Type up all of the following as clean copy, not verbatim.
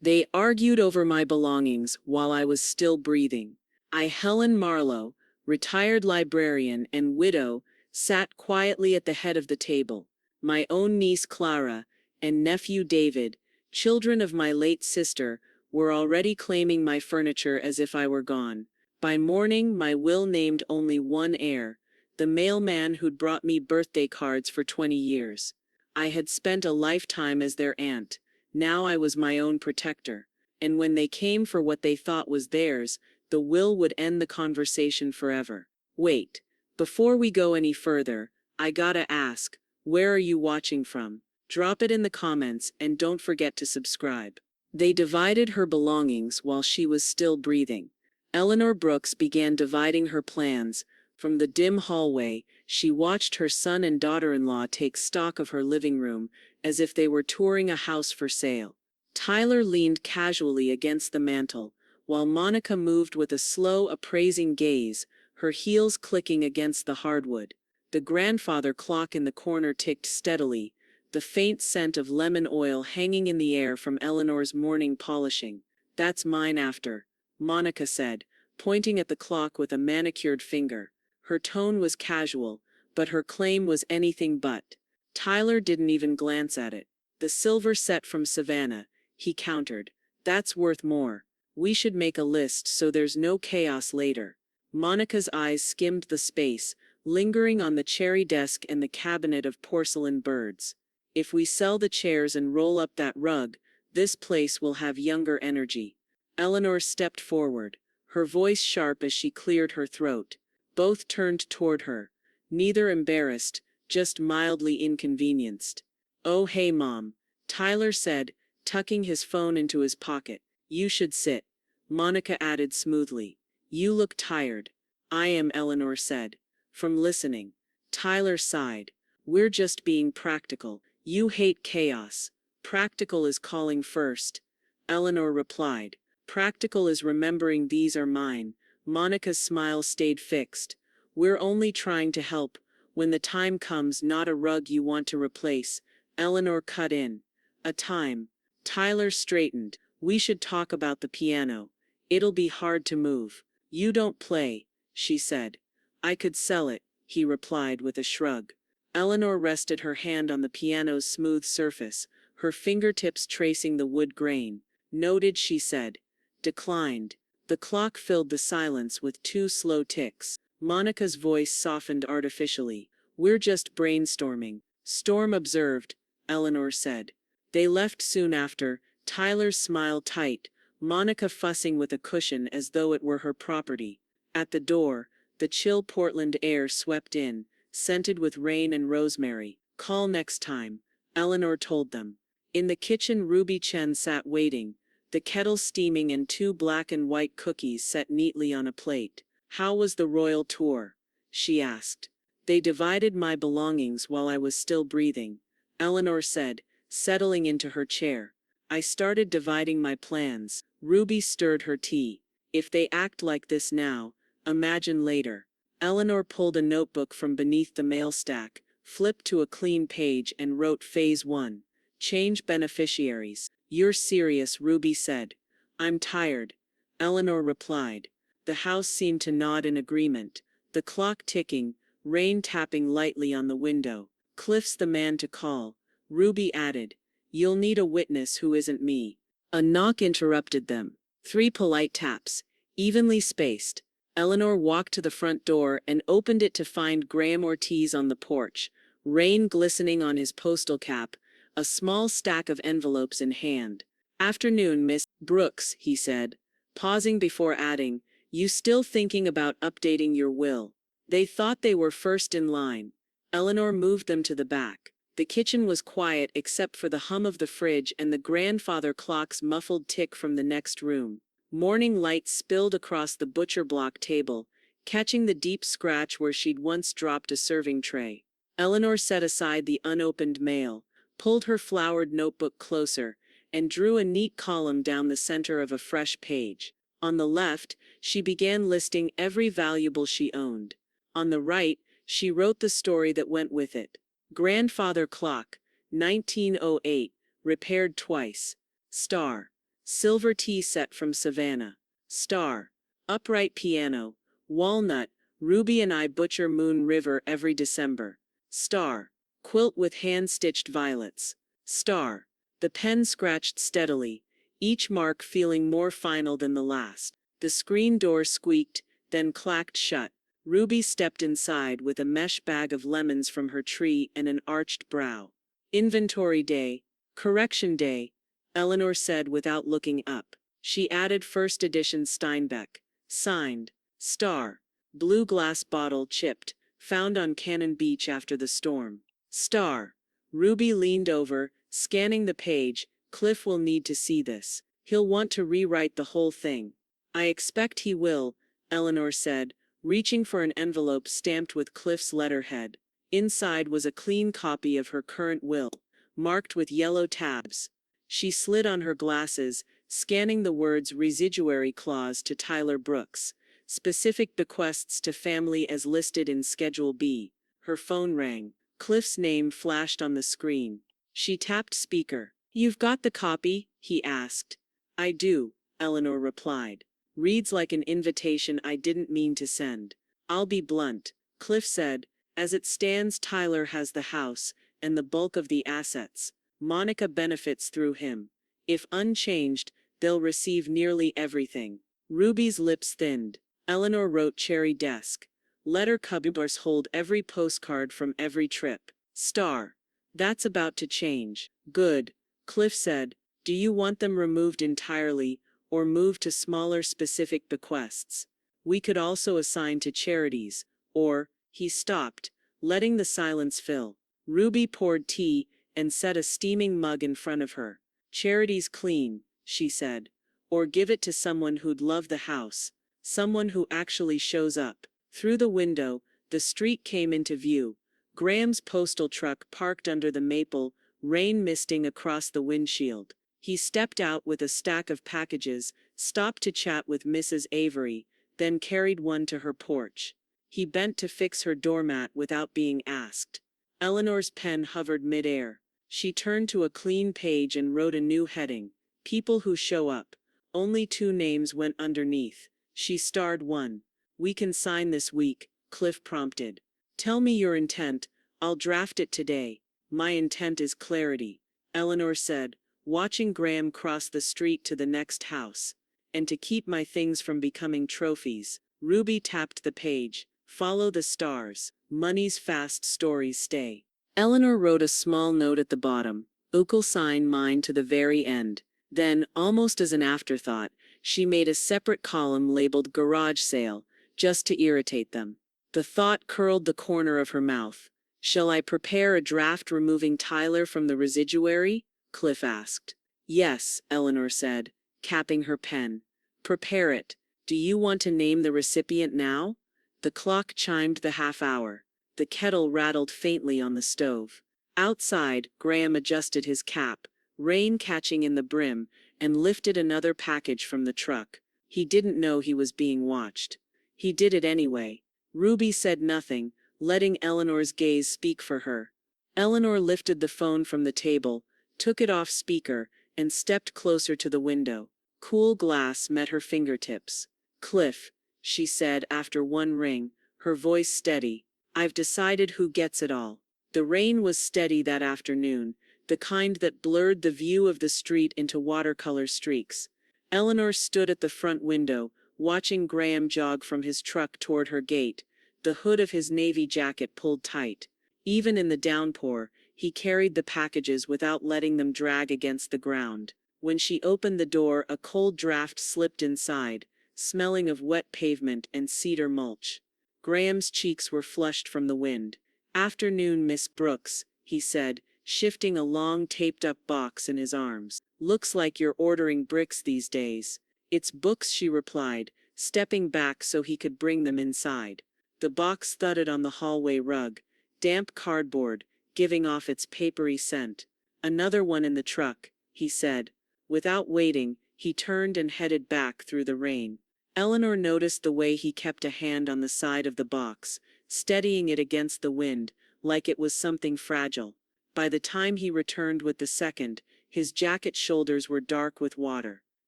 They argued over my belongings while I was still breathing. I, Helen Marlowe, retired librarian and widow, sat quietly at the head of the table. My own niece Clara and nephew David, children of my late sister, were already claiming my furniture as if I were gone. By morning, my will named only one heir, the mailman who'd brought me birthday cards for 20 years. I had spent a lifetime as their aunt. Now I was my own protector. And when they came for what they thought was theirs, the will would end the conversation forever. Wait, before we go any further, I gotta ask, where are you watching from? Drop it in the comments and don't forget to subscribe. They divided her belongings while she was still breathing. Eleanor Brooks began dividing her plans. From the dim hallway, she watched her son and daughter-in-law take stock of her living room, as if they were touring a house for sale. Tyler leaned casually against the mantel, while Monica moved with a slow, appraising gaze, her heels clicking against the hardwood. The grandfather clock in the corner ticked steadily, the faint scent of lemon oil hanging in the air from Eleanor's morning polishing. "That's mine after," Monica said, pointing at the clock with a manicured finger. Her tone was casual, but her claim was anything but. Tyler didn't even glance at it. "The silver set from Savannah," he countered. "That's worth more. We should make a list so there's no chaos later." Monica's eyes skimmed the space, lingering on the cherry desk and the cabinet of porcelain birds. "If we sell the chairs and roll up that rug, this place will have younger energy." Eleanor stepped forward, her voice sharp as she cleared her throat. Both turned toward her, neither embarrassed, just mildly inconvenienced. "Oh hey Mom," Tyler said, tucking his phone into his pocket. "You should sit," Monica added smoothly. "You look tired." "I am," Eleanor said. "From listening." Tyler sighed. "We're just being practical. You hate chaos. Practical is calling first." Eleanor replied. "Practical is remembering these are mine." Monica's smile stayed fixed. "We're only trying to help. When the time comes, not a rug you want to replace." Eleanor cut in. "A time." Tyler straightened. "We should talk about the piano. It'll be hard to move." "You don't play," she said. "I could sell it," he replied with a shrug. Eleanor rested her hand on the piano's smooth surface, her fingertips tracing the wood grain. "Noted," she said. Declined. The clock filled the silence with 2 slow ticks. Monica's voice softened artificially. "We're just brainstorming." "Storm observed," Eleanor said. They left soon after, Tyler's smile tight, Monica fussing with a cushion as though it were her property. At the door, the chill Portland air swept in, scented with rain and rosemary. "Call next time," Eleanor told them. In the kitchen, Ruby Chen sat waiting, the kettle steaming and 2 black and white cookies set neatly on a plate. "How was the royal tour?" she asked. "They divided my belongings while I was still breathing," Eleanor said, settling into her chair. "I started dividing my plans." Ruby stirred her tea. "If they act like this now, imagine later." Eleanor pulled a notebook from beneath the mail stack, flipped to a clean page and wrote Phase 1. "Change beneficiaries." "You're serious," Ruby said. "I'm tired," Eleanor replied. The house seemed to nod in agreement. The clock ticking, rain tapping lightly on the window. "Cliff's the man to call," Ruby added. "You'll need a witness who isn't me." A knock interrupted them. 3 polite taps, evenly spaced. Eleanor walked to the front door and opened it to find Graham Ortiz on the porch, rain glistening on his postal cap, a small stack of envelopes in hand. "Afternoon, Miss Brooks," he said, pausing before adding, "You still thinking about updating your will?" They thought they were first in line. Eleanor moved them to the back. The kitchen was quiet except for the hum of the fridge and the grandfather clock's muffled tick from the next room. Morning light spilled across the butcher block table, catching the deep scratch where she'd once dropped a serving tray. Eleanor set aside the unopened mail, pulled her flowered notebook closer, and drew a neat column down the center of a fresh page. On the left, she began listing every valuable she owned. On the right, she wrote the story that went with it. "Grandfather clock, 1908, repaired twice. Star. Silver tea set from Savannah. Star. Upright piano. Walnut. Ruby and I butcher Moon River every December. Star. Quilt with hand-stitched violets. Star. The pen scratched steadily, each mark feeling more final than the last. The screen door squeaked, then clacked shut. Ruby stepped inside with a mesh bag of lemons from her tree and an arched brow. Inventory day. Correction day, Eleanor said without looking up. She added first edition Steinbeck. Signed. Star. Blue glass bottle chipped, found on Cannon Beach after the storm. Star. Ruby leaned over, scanning the page. Cliff will need to see this. He'll want to rewrite the whole thing. I expect he will, Eleanor said, reaching for an envelope stamped with Cliff's letterhead. Inside was a clean copy of her current will, marked with yellow tabs. She slid on her glasses, scanning the words residuary clause to Tyler Brooks. Specific bequests to family as listed in Schedule B. Her phone rang. Cliff's name flashed on the screen. She tapped speaker. "You've got the copy?" he asked. "I do," Eleanor replied. "Reads like an invitation I didn't mean to send." "I'll be blunt," Cliff said. "As it stands, Tyler has the house and the bulk of the assets. Monica benefits through him. If unchanged, they'll receive nearly everything." Ruby's lips thinned. Eleanor wrote cherry desk. Letter cupboards hold every postcard from every trip. Star. "That's about to change." "Good," Cliff said. "Do you want them removed entirely, or moved to smaller specific bequests? We could also assign to charities, or..." He stopped, letting the silence fill. Ruby poured tea and set a steaming mug in front of her. "Charity's clean," she said. "Or give it to someone who'd love the house. Someone who actually shows up." Through the window, the street came into view. Graham's postal truck parked under the maple, rain misting across the windshield. He stepped out with a stack of packages, stopped to chat with Mrs. Avery, then carried one to her porch. He bent to fix her doormat without being asked. Eleanor's pen hovered midair. She turned to a clean page and wrote a new heading. People who show up. Only 2 names went underneath. She starred one. "We can sign this week," Cliff prompted. "Tell me your intent. I'll draft it today." "My intent is clarity," Eleanor said, watching Graham cross the street to the next house. "And to keep my things from becoming trophies." Ruby tapped the page. "Follow the stars. Money's fast, stories stay." Eleanor wrote a small note at the bottom. "Uk'll sign mine to the very end." Then, almost as an afterthought, she made a separate column labeled garage sale, just to irritate them. The thought curled the corner of her mouth. "Shall I prepare a draft removing Tyler from the residuary?" Cliff asked. "Yes," Eleanor said, capping her pen. "Prepare it. Do you want to name the recipient now?" The clock chimed the half-hour. The kettle rattled faintly on the stove. Outside, Graham adjusted his cap, rain catching in the brim, and lifted another package from the truck. He didn't know he was being watched. He did it anyway. Ruby said nothing, letting Eleanor's gaze speak for her. Eleanor lifted the phone from the table, took it off speaker, and stepped closer to the window. Cool glass met her fingertips. "Cliff," she said after one ring, her voice steady. "I've decided who gets it all." The rain was steady that afternoon, the kind that blurred the view of the street into watercolor streaks. Eleanor stood at the front window, watching Graham jog from his truck toward her gate, the hood of his navy jacket pulled tight. Even in the downpour, he carried the packages without letting them drag against the ground. When she opened the door, a cold draft slipped inside, smelling of wet pavement and cedar mulch. Graham's cheeks were flushed from the wind. "Afternoon, Miss Brooks," he said, shifting a long taped-up box in his arms. "Looks like you're ordering bricks these days." "It's books," she replied, stepping back so he could bring them inside. The box thudded on the hallway rug, damp cardboard, giving off its papery scent. "Another one in the truck," he said. Without waiting, he turned and headed back through the rain. Eleanor noticed the way he kept a hand on the side of the box, steadying it against the wind, like it was something fragile. By the time he returned with the second, his jacket shoulders were dark with water.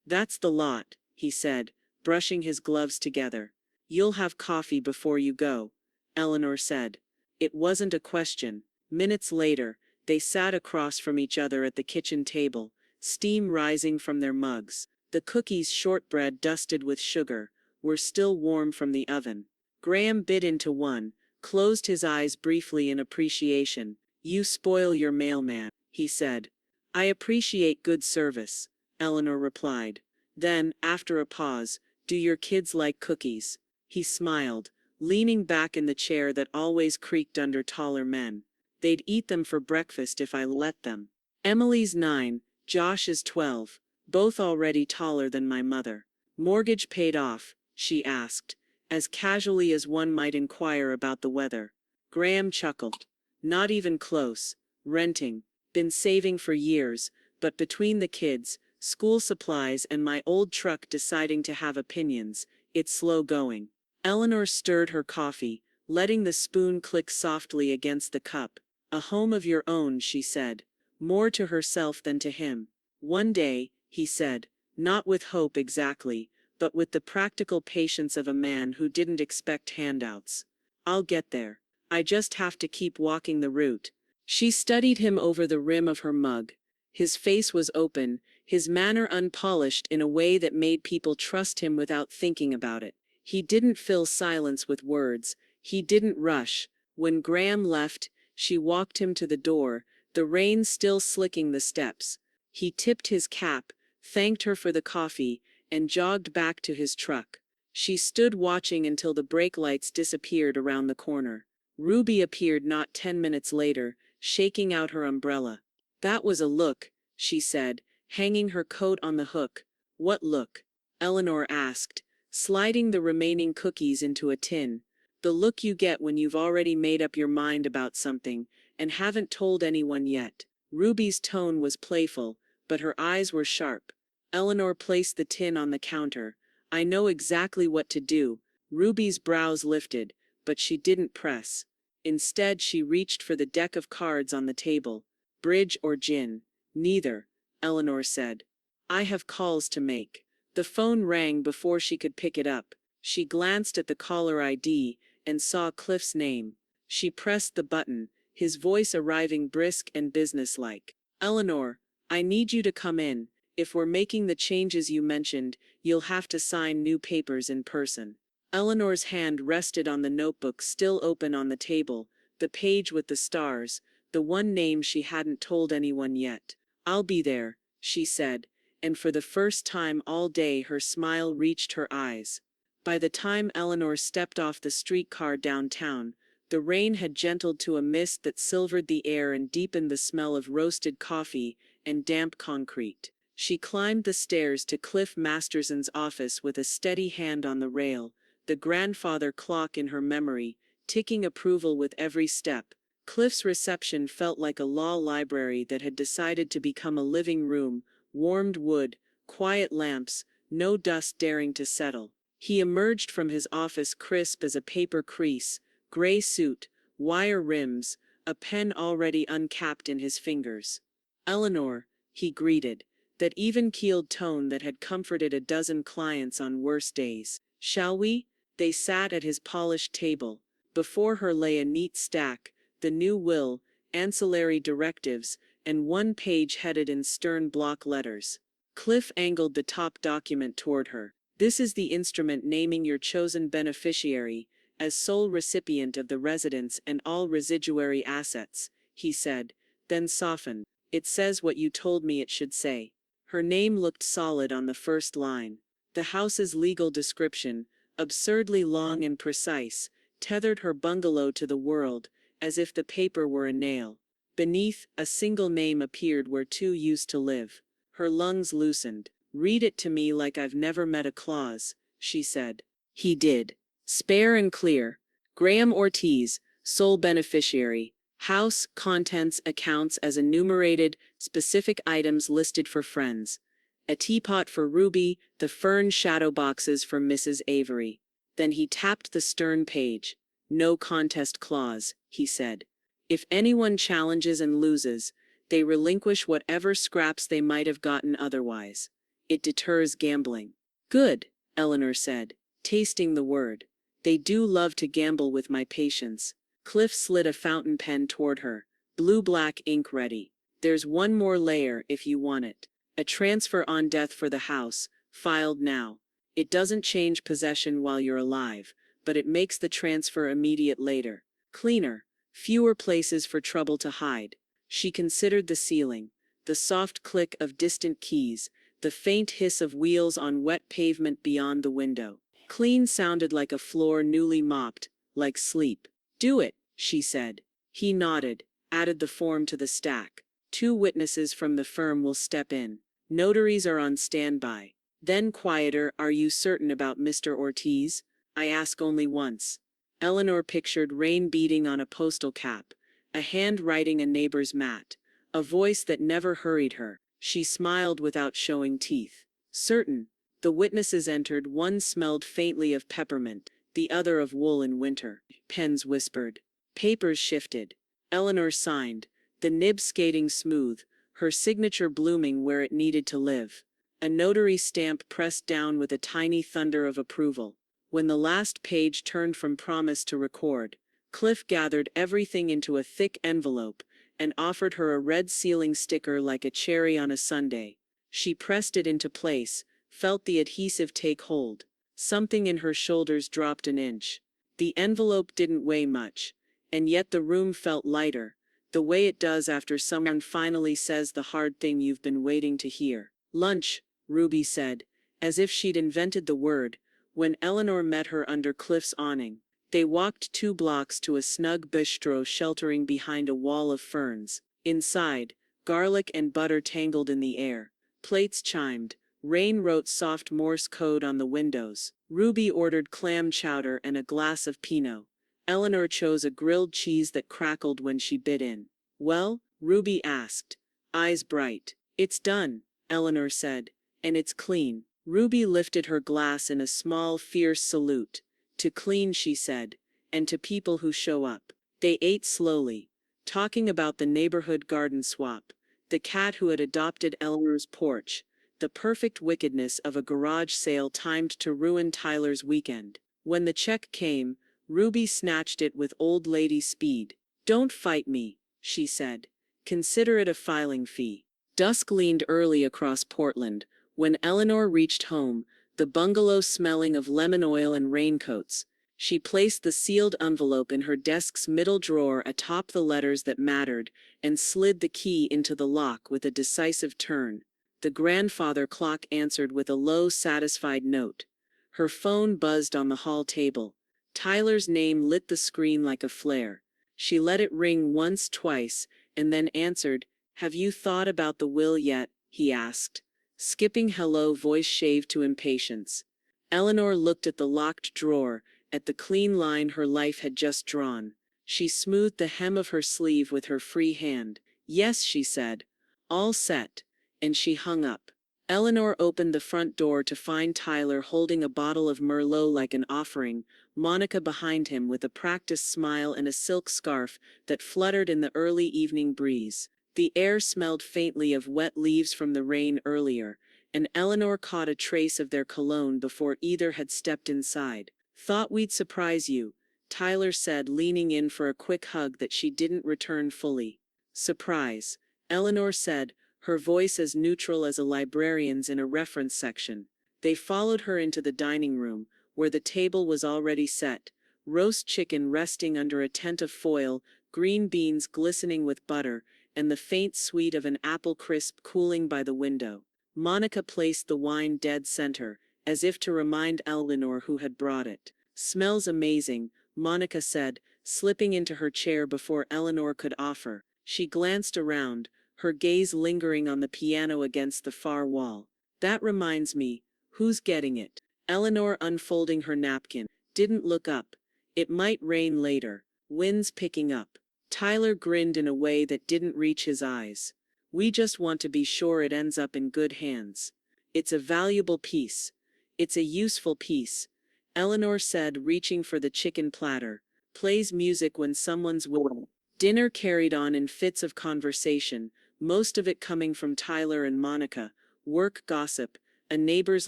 That's the lot, he said, brushing his gloves together. You'll have coffee before you go, Eleanor said. It wasn't a question. Minutes later, they sat across from each other at the kitchen table, steam rising from their mugs. The cookies, shortbread dusted with sugar, were still warm from the oven. Graham bit into one, closed his eyes briefly in appreciation. You spoil your mailman, he said. I appreciate good service, Eleanor replied. Then, after a pause, do your kids like cookies? He smiled, leaning back in the chair that always creaked under taller men. They'd eat them for breakfast if I let them. Emily's 9, Josh is 12, both already taller than my mother. Mortgage paid off, she asked, as casually as one might inquire about the weather. Graham chuckled. Not even close. Renting. Been saving for years, but between the kids, school supplies and my old truck deciding to have opinions, it's slow going. Eleanor stirred her coffee, letting the spoon click softly against the cup. A home of your own, she said, more to herself than to him. One day, he said, not with hope exactly, but with the practical patience of a man who didn't expect handouts. I'll get there. I just have to keep walking the route. She studied him over the rim of her mug. His face was open, his manner unpolished in a way that made people trust him without thinking about it. He didn't fill silence with words. He didn't rush. When Graham left, she walked him to the door, the rain still slicking the steps. He tipped his cap, thanked her for the coffee, and jogged back to his truck. She stood watching until the brake lights disappeared around the corner. Ruby appeared not 10 minutes later, shaking out her umbrella. That was a look, she said, hanging her coat on the hook. What look? Eleanor asked, sliding the remaining cookies into a tin. The look you get when you've already made up your mind about something, and haven't told anyone yet. Ruby's tone was playful, but her eyes were sharp. Eleanor placed the tin on the counter. I know exactly what to do. Ruby's brows lifted, but she didn't press. Instead, she reached for the deck of cards on the table. Bridge or gin? Neither, Eleanor said. I have calls to make. The phone rang before she could pick it up. She glanced at the caller ID and saw Cliff's name. She pressed the button, his voice arriving brisk and businesslike. Eleanor, I need you to come in. If we're making the changes you mentioned, you'll have to sign new papers in person. Eleanor's hand rested on the notebook still open on the table, the page with the stars, the one name she hadn't told anyone yet. I'll be there, she said, and for the first time all day her smile reached her eyes. By the time Eleanor stepped off the streetcar downtown, the rain had gentled to a mist that silvered the air and deepened the smell of roasted coffee and damp concrete. She climbed the stairs to Cliff Masterson's office with a steady hand on the rail, the grandfather clock in her memory, ticking approval with every step. Cliff's reception felt like a law library that had decided to become a living room, warmed wood, quiet lamps, no dust daring to settle. He emerged from his office crisp as a paper crease, gray suit, wire rims, a pen already uncapped in his fingers. Eleanor, he greeted, that even-keeled tone that had comforted a dozen clients on worse days. Shall we? They sat at his polished table. Before her lay a neat stack, the new will, ancillary directives, and one page headed in stern block letters. Cliff angled the top document toward her. This is the instrument naming your chosen beneficiary as sole recipient of the residence and all residuary assets, he said, then softened. It says what you told me it should say. Her name looked solid on the first line. The house's legal description, absurdly long and precise, tethered her bungalow to the world, as if the paper were a nail. Beneath, a single name appeared where two used to live. Her lungs loosened. Read it to me like I've never met a clause, she said. He did. Spare and clear. Graham Ortiz, sole beneficiary. House, contents, accounts as enumerated, specific items listed for friends. A teapot for Ruby, the fern shadow boxes for Mrs. Avery. Then he tapped the stern page. No contest clause, he said. If anyone challenges and loses, they relinquish whatever scraps they might have gotten otherwise. It deters gambling. Good, Eleanor said, tasting the word. They do love to gamble with my patients. Cliff slid a fountain pen toward her. Blue-black ink ready. There's one more layer if you want it. A transfer on death for the house, filed now. It doesn't change possession while you're alive, but it makes the transfer immediate later. Cleaner. Fewer places for trouble to hide. She considered the ceiling, the soft click of distant keys, the faint hiss of wheels on wet pavement beyond the window. Clean sounded like a floor newly mopped, like sleep. Do it, she said. He nodded, added the form to the stack. 2 witnesses from the firm will step in. Notaries are on standby. Then quieter, are you certain about Mr. Ortiz? I ask only once. Eleanor pictured rain beating on a postal cap, a hand writing a neighbor's mat, a voice that never hurried her. She smiled without showing teeth. Certain. The witnesses entered. One smelled faintly of peppermint, the other of wool in winter. Pens whispered. Papers shifted. Eleanor signed, the nib skating smooth, her signature blooming where it needed to live. A notary stamp pressed down with a tiny thunder of approval. When the last page turned from promise to record, Cliff gathered everything into a thick envelope and offered her a red sealing sticker like a cherry on a sundae. She pressed it into place, felt the adhesive take hold. Something in her shoulders dropped an inch. The envelope didn't weigh much, and yet the room felt lighter, the way it does after someone finally says the hard thing you've been waiting to hear. Lunch, Ruby said, as if she'd invented the word, when Eleanor met her under Cliff's awning. They walked 2 blocks to a snug bistro sheltering behind a wall of ferns. Inside, garlic and butter tangled in the air. Plates chimed. Rain wrote soft Morse code on the windows. Ruby ordered clam chowder and a glass of Pinot. Eleanor chose a grilled cheese that crackled when she bit in. Well? Ruby asked, eyes bright. It's done, Eleanor said, and it's clean. Ruby lifted her glass in a small, fierce salute. To clean, she said, and to people who show up. They ate slowly, talking about the neighborhood garden swap, the cat who had adopted Eleanor's porch, the perfect wickedness of a garage sale timed to ruin Tyler's weekend. When the check came, Ruby snatched it with old lady speed. Don't fight me, she said. Consider it a filing fee. Dusk leaned early across Portland. When Eleanor reached home, the bungalow smelling of lemon oil and raincoats, she placed the sealed envelope in her desk's middle drawer atop the letters that mattered and slid the key into the lock with a decisive turn. The grandfather clock answered with a low, satisfied note. Her phone buzzed on the hall table. Tyler's name lit the screen like a flare. She let it ring once, twice, and then answered. Have you thought about the will yet? He asked. Skipping hello, voice shaved to impatience. Eleanor looked at the locked drawer, at the clean line her life had just drawn. She smoothed the hem of her sleeve with her free hand. Yes, she said. All set. And she hung up. Eleanor opened the front door to find Tyler holding a bottle of Merlot like an offering, Monica behind him with a practiced smile and a silk scarf that fluttered in the early evening breeze. The air smelled faintly of wet leaves from the rain earlier, and Eleanor caught a trace of their cologne before either had stepped inside. Thought we'd surprise you, Tyler said, leaning in for a quick hug that she didn't return fully. Surprise, Eleanor said, her voice as neutral as a librarian's in a reference section. They followed her into the dining room, where the table was already set, roast chicken resting under a tent of foil, green beans glistening with butter, and the faint sweet of an apple crisp cooling by the window. Monica placed the wine dead center, as if to remind Eleanor who had brought it. Smells amazing, Monica said, slipping into her chair before Eleanor could offer. She glanced around, her gaze lingering on the piano against the far wall. That reminds me, who's getting it? Eleanor, unfolding her napkin, didn't look up. It might rain later. Wind's picking up. Tyler grinned in a way that didn't reach his eyes. We just want to be sure it ends up in good hands. It's a valuable piece. It's a useful piece. Eleanor said, reaching for the chicken platter. Plays music when someone's willing. Dinner carried on in fits of conversation, most of it coming from Tyler and Monica, work gossip, A neighbor's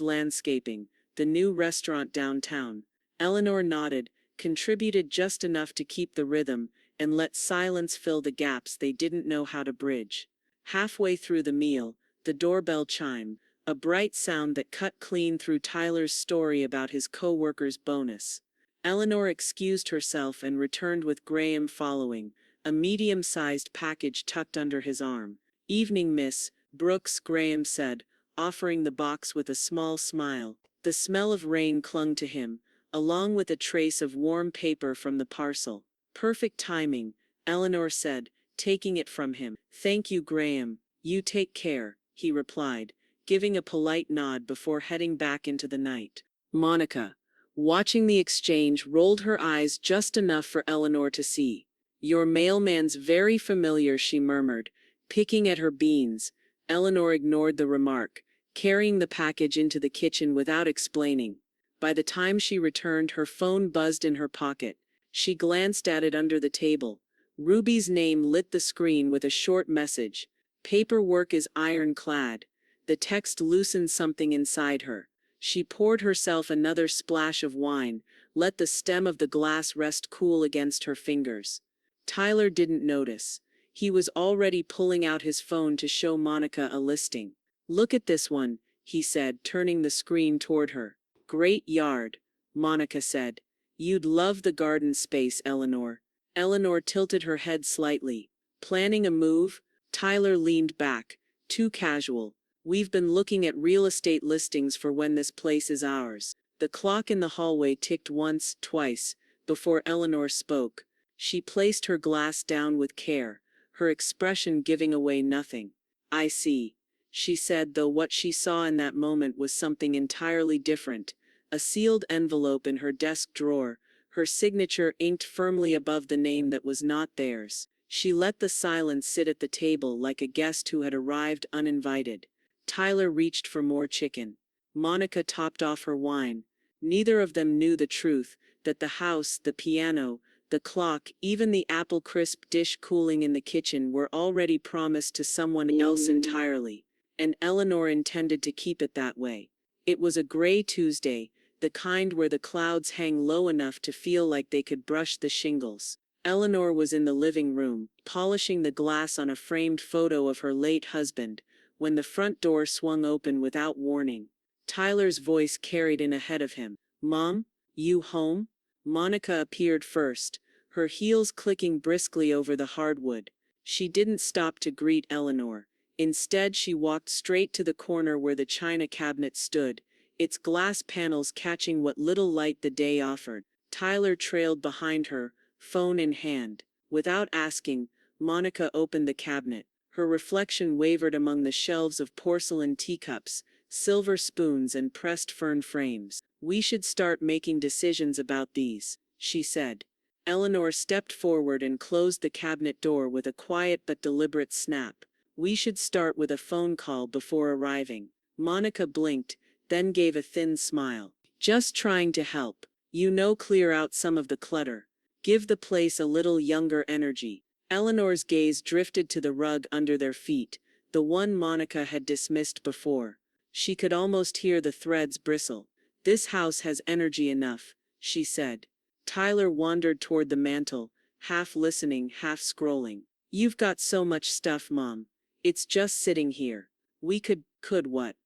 landscaping, the new restaurant downtown. Eleanor nodded, contributed just enough to keep the rhythm, and let silence fill the gaps they didn't know how to bridge. Halfway through the meal, the doorbell chimed, a bright sound that cut clean through Tyler's story about his co-worker's bonus. Eleanor excused herself and returned with Graham following, a medium-sized package tucked under his arm. "Evening, Miss Brooks," Graham said, offering the box with a small smile. The smell of rain clung to him, along with a trace of warm paper from the parcel. "Perfect timing," Eleanor said, taking it from him. "Thank you, Graham. You take care," he replied, giving a polite nod before heading back into the night. Monica, watching the exchange, rolled her eyes just enough for Eleanor to see. "Your mailman's very familiar," she murmured, picking at her beans. Eleanor ignored the remark, carrying the package into the kitchen without explaining. By the time she returned, her phone buzzed in her pocket. She glanced at it under the table. Ruby's name lit the screen with a short message. "Paperwork is ironclad." The text loosened something inside her. She poured herself another splash of wine, let the stem of the glass rest cool against her fingers. Tyler didn't notice. He was already pulling out his phone to show Monica a listing. "Look at this one," he said, turning the screen toward her. "Great yard," Monica said. "You'd love the garden space, Eleanor." Eleanor tilted her head slightly. "Planning a move?" Tyler leaned back. "Too casual. We've been looking at real estate listings for when this place is ours." The clock in the hallway ticked once, twice, before Eleanor spoke. She placed her glass down with care, her expression giving away nothing. "I see," she said, though what she saw in that moment was something entirely different. A sealed envelope in her desk drawer, her signature inked firmly above the name that was not theirs. She let the silence sit at the table like a guest who had arrived uninvited. Tyler reached for more chicken. Monica topped off her wine. Neither of them knew the truth, that the house, the piano, the clock, even the apple crisp dish cooling in the kitchen were already promised to someone else entirely. And Eleanor intended to keep it that way. It was a gray Tuesday, the kind where the clouds hang low enough to feel like they could brush the shingles. Eleanor was in the living room, polishing the glass on a framed photo of her late husband, when the front door swung open without warning. Tyler's voice carried in ahead of him. "Mom, you home?" Monica appeared first, her heels clicking briskly over the hardwood. She didn't stop to greet Eleanor. Instead, she walked straight to the corner where the china cabinet stood, its glass panels catching what little light the day offered. Tyler trailed behind her, phone in hand. Without asking, Monica opened the cabinet. Her reflection wavered among the shelves of porcelain teacups, silver spoons, and pressed fern frames. "We should start making decisions about these," she said. Eleanor stepped forward and closed the cabinet door with a quiet but deliberate snap. "We should start with a phone call before arriving." Monica blinked, then gave a thin smile. "Just trying to help. Clear out some of the clutter. Give the place a little younger energy." Eleanor's gaze drifted to the rug under their feet, the one Monica had dismissed before. She could almost hear the threads bristle. "This house has energy enough," she said. Tyler wandered toward the mantel, half listening, half scrolling. "You've got so much stuff, Mom. It's just sitting here." "We could what?"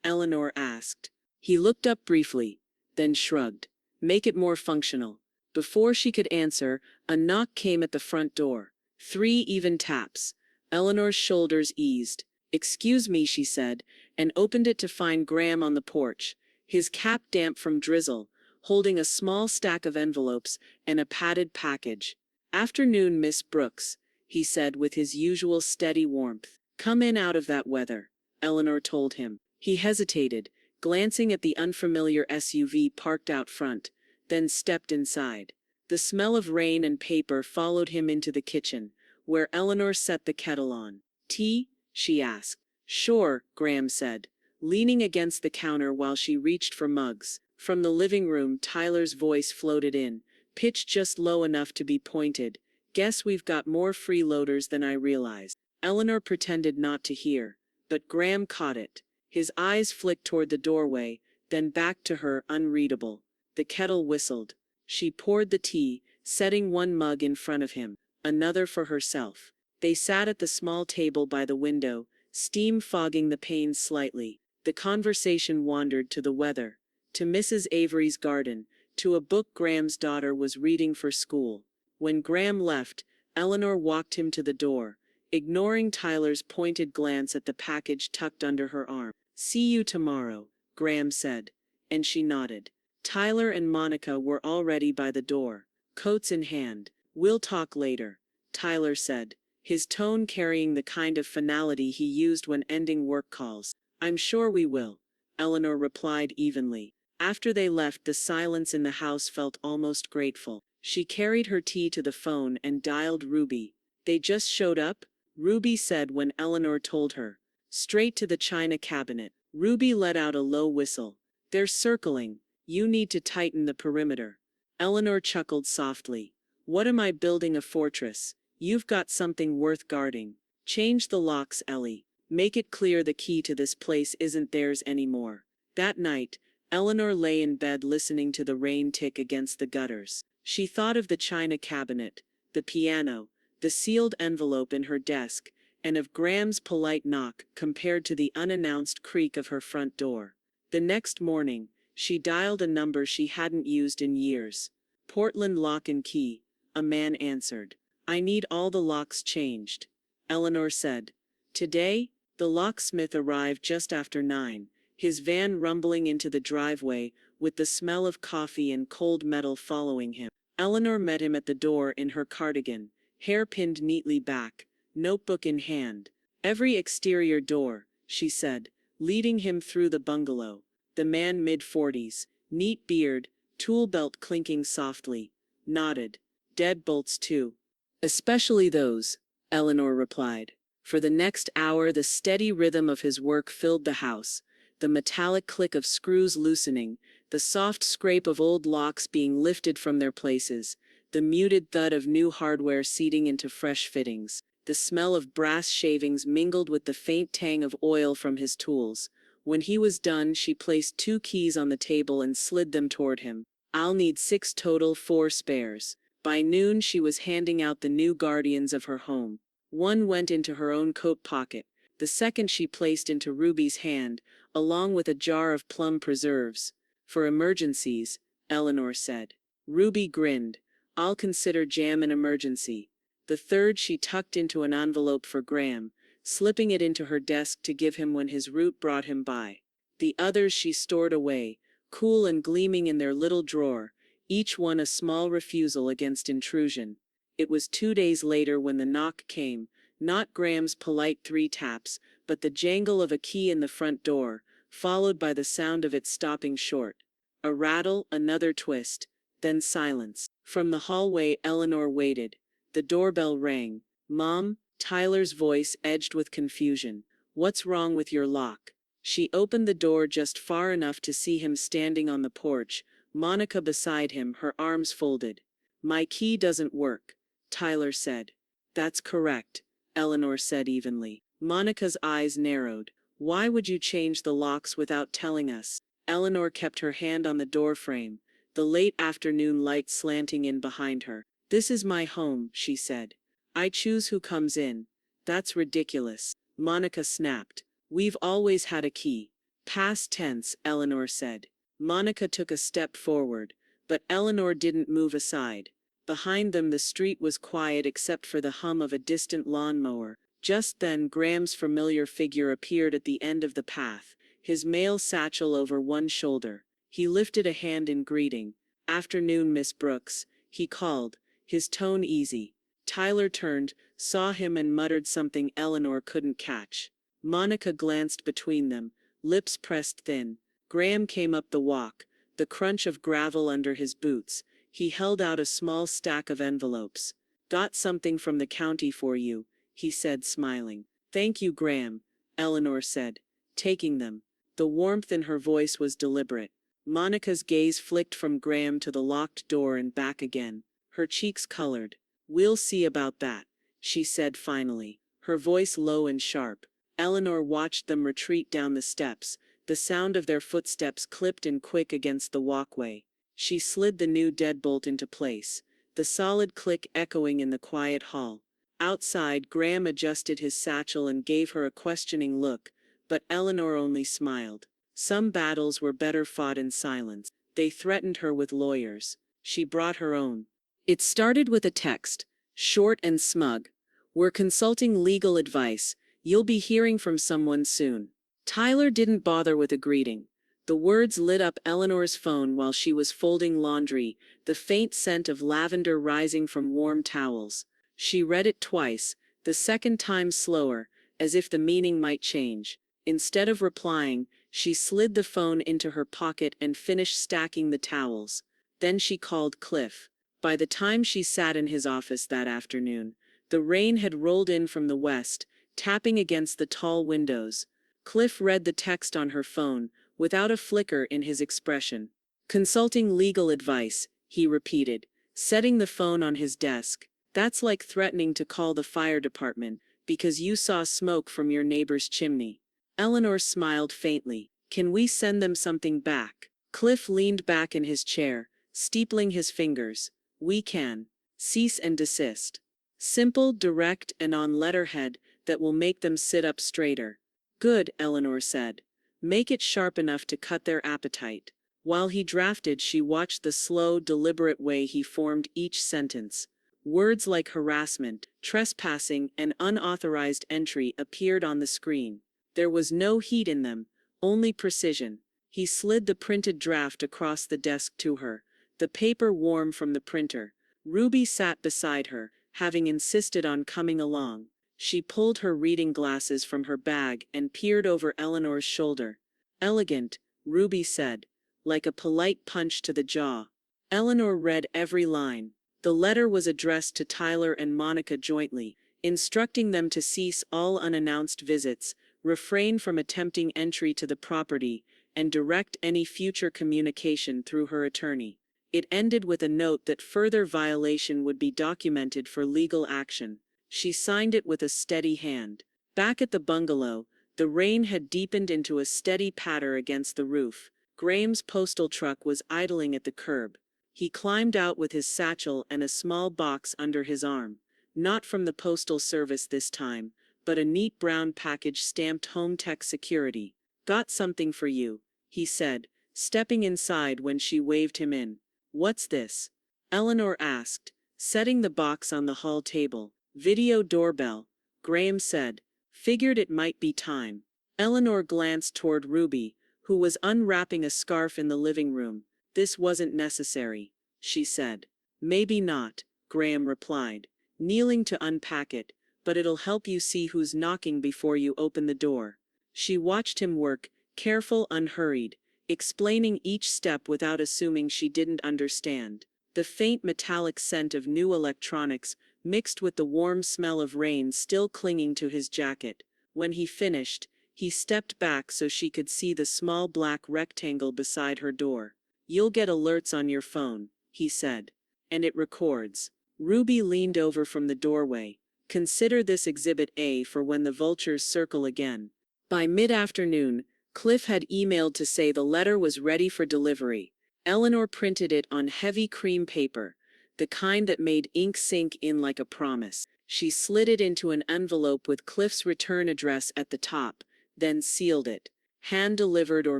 Eleanor asked. He looked up briefly, then shrugged. "Make it more functional." Before she could answer, a knock came at the front door. 3 even taps. Eleanor's shoulders eased. "Excuse me," she said, and opened it to find Graham on the porch, his cap damp from drizzle, holding a small stack of envelopes and a padded package. "Afternoon, Miss Brooks," he said with his usual steady warmth. "Come in out of that weather," Eleanor told him. He hesitated, glancing at the unfamiliar SUV parked out front, then stepped inside. The smell of rain and paper followed him into the kitchen, where Eleanor set the kettle on. "Tea?" she asked. "Sure," Graham said, leaning against the counter while she reached for mugs. From the living room, Tyler's voice floated in, pitched just low enough to be pointed. "Guess we've got more freeloaders than I realized." Eleanor pretended not to hear, but Graham caught it. His eyes flicked toward the doorway, then back to her, unreadable. The kettle whistled. She poured the tea, setting one mug in front of him, another for herself. They sat at the small table by the window, steam fogging the panes slightly. The conversation wandered to the weather, to Mrs. Avery's garden, to a book Graham's daughter was reading for school. When Graham left, Eleanor walked him to the door, ignoring Tyler's pointed glance at the package tucked under her arm. "See you tomorrow," Graham said, and she nodded. Tyler and Monica were already by the door, coats in hand. "We'll talk later," Tyler said, his tone carrying the kind of finality he used when ending work calls. "I'm sure we will," Eleanor replied evenly. After they left, the silence in the house felt almost grateful. She carried her tea to the phone and dialed Ruby. "They just showed up?" Ruby said when Eleanor told her. "Straight to the china cabinet." Ruby let out a low whistle. "They're circling. You need to tighten the perimeter." Eleanor chuckled softly. "What am I building a fortress? You've got something worth guarding. Change the locks, Ellie. Make it clear the key to this place isn't theirs anymore." That night, Eleanor lay in bed listening to the rain tick against the gutters. She thought of the china cabinet, the piano, the sealed envelope in her desk, and of Graham's polite knock compared to the unannounced creak of her front door. The next morning, she dialed a number she hadn't used in years. "Portland Lock and Key," a man answered. "I need all the locks changed," Eleanor said. Today, the locksmith arrived just after 9, his van rumbling into the driveway, with the smell of coffee and cold metal following him. Eleanor met him at the door in her cardigan, hair pinned neatly back, notebook in hand. "Every exterior door," she said, leading him through the bungalow. The man, mid-40s, neat beard, tool belt clinking softly, nodded. "Deadbolts too." "Especially those," Eleanor replied. For the next hour, the steady rhythm of his work filled the house, the metallic click of screws loosening, the soft scrape of old locks being lifted from their places, the muted thud of new hardware seating into fresh fittings. The smell of brass shavings mingled with the faint tang of oil from his tools. When he was done, she placed 2 keys on the table and slid them toward him. "I'll need 6 total, 4 spares." By noon, she was handing out the new guardians of her home. One went into her own coat pocket. The second she placed into Ruby's hand, along with a jar of plum preserves. "For emergencies," Eleanor said. Ruby grinned. "I'll consider jam an emergency." The third she tucked into an envelope for Graham, slipping it into her desk to give him when his route brought him by. The others she stored away, cool and gleaming in their little drawer, each one a small refusal against intrusion. It was 2 days later when the knock came, not Graham's polite 3 taps, but the jangle of a key in the front door, followed by the sound of it stopping short. A rattle, another twist, then silence. From the hallway, Eleanor waited. The doorbell rang. "Mom?" Tyler's voice edged with confusion. "What's wrong with your lock?" She opened the door just far enough to see him standing on the porch, Monica beside him, her arms folded. "My key doesn't work," Tyler said. "That's correct," Eleanor said evenly. Monica's eyes narrowed. "Why would you change the locks without telling us?" Eleanor kept her hand on the doorframe, the late afternoon light slanting in behind her. "This is my home," she said. "I choose who comes in." "That's ridiculous," Monica snapped. "We've always had a key." "Past tense," Eleanor said. Monica took a step forward, but Eleanor didn't move aside. Behind them the street was quiet except for the hum of a distant lawnmower. Just then Graham's familiar figure appeared at the end of the path, his mail satchel over one shoulder. He lifted a hand in greeting. "Afternoon, Miss Brooks," he called, his tone easy. Tyler turned, saw him and muttered something Eleanor couldn't catch. Monica glanced between them, lips pressed thin. Graham came up the walk, the crunch of gravel under his boots. He held out a small stack of envelopes. "Got something from the county for you," he said, smiling. "Thank you, Graham," Eleanor said, taking them. The warmth in her voice was deliberate. Monica's gaze flicked from Graham to the locked door and back again. Her cheeks colored. "We'll see about that," she said finally, her voice low and sharp. Eleanor watched them retreat down the steps. The sound of their footsteps clipped and quick against the walkway. She slid the new deadbolt into place, the solid click echoing in the quiet hall. Outside, Graham adjusted his satchel and gave her a questioning look, but Eleanor only smiled. Some battles were better fought in silence. They threatened her with lawyers. She brought her own. It started with a text, short and smug. "We're consulting legal advice. You'll be hearing from someone soon." Tyler didn't bother with a greeting. The words lit up Eleanor's phone while she was folding laundry, the faint scent of lavender rising from warm towels. She read it twice, the second time slower, as if the meaning might change. Instead of replying, she slid the phone into her pocket and finished stacking the towels. Then she called Cliff. By the time she sat in his office that afternoon, the rain had rolled in from the west, tapping against the tall windows. Cliff read the text on her phone, without a flicker in his expression. "Consulting legal advice," he repeated, setting the phone on his desk. "That's like threatening to call the fire department because you saw smoke from your neighbor's chimney." Eleanor smiled faintly. "Can we send them something back?" Cliff leaned back in his chair, steepling his fingers. "We can. Cease and desist. Simple, direct, and on letterhead that will make them sit up straighter." "Good," Eleanor said. "Make it sharp enough to cut their appetite." While he drafted, she watched the slow, deliberate way he formed each sentence. Words like harassment, trespassing, and unauthorized entry appeared on the screen. There was no heat in them, only precision. He slid the printed draft across the desk to her, the paper warm from the printer. Ruby sat beside her, having insisted on coming along. She pulled her reading glasses from her bag and peered over Eleanor's shoulder. "Elegant," Ruby said, "like a polite punch to the jaw." Eleanor read every line. The letter was addressed to Tyler and Monica jointly, instructing them to cease all unannounced visits, refrain from attempting entry to the property, and direct any future communication through her attorney. It ended with a note that further violation would be documented for legal action. She signed it with a steady hand. Back at the bungalow, the rain had deepened into a steady patter against the roof. Graham's postal truck was idling at the curb. He climbed out with his satchel and a small box under his arm. Not from the postal service this time, but a neat brown package stamped Home Tech Security. "Got something for you," he said, stepping inside when she waved him in. "What's this?" Eleanor asked, setting the box on the hall table. "Video doorbell," Graham said. "Figured it might be time." Eleanor glanced toward Ruby, who was unwrapping a scarf in the living room. "This wasn't necessary," she said. "Maybe not," Graham replied, kneeling to unpack it, "but it'll help you see who's knocking before you open the door." She watched him work, careful, unhurried, explaining each step without assuming she didn't understand. The faint metallic scent of new electronics mixed with the warm smell of rain still clinging to his jacket. When he finished, he stepped back so she could see the small black rectangle beside her door. "You'll get alerts on your phone," he said. "And it records." Ruby leaned over from the doorway. "Consider this Exhibit A for when the vultures circle again." By mid-afternoon, Cliff had emailed to say the letter was ready for delivery. Eleanor printed it on heavy cream paper, the kind that made ink sink in like a promise. She slid it into an envelope with Cliff's return address at the top, then sealed it. "Hand-delivered or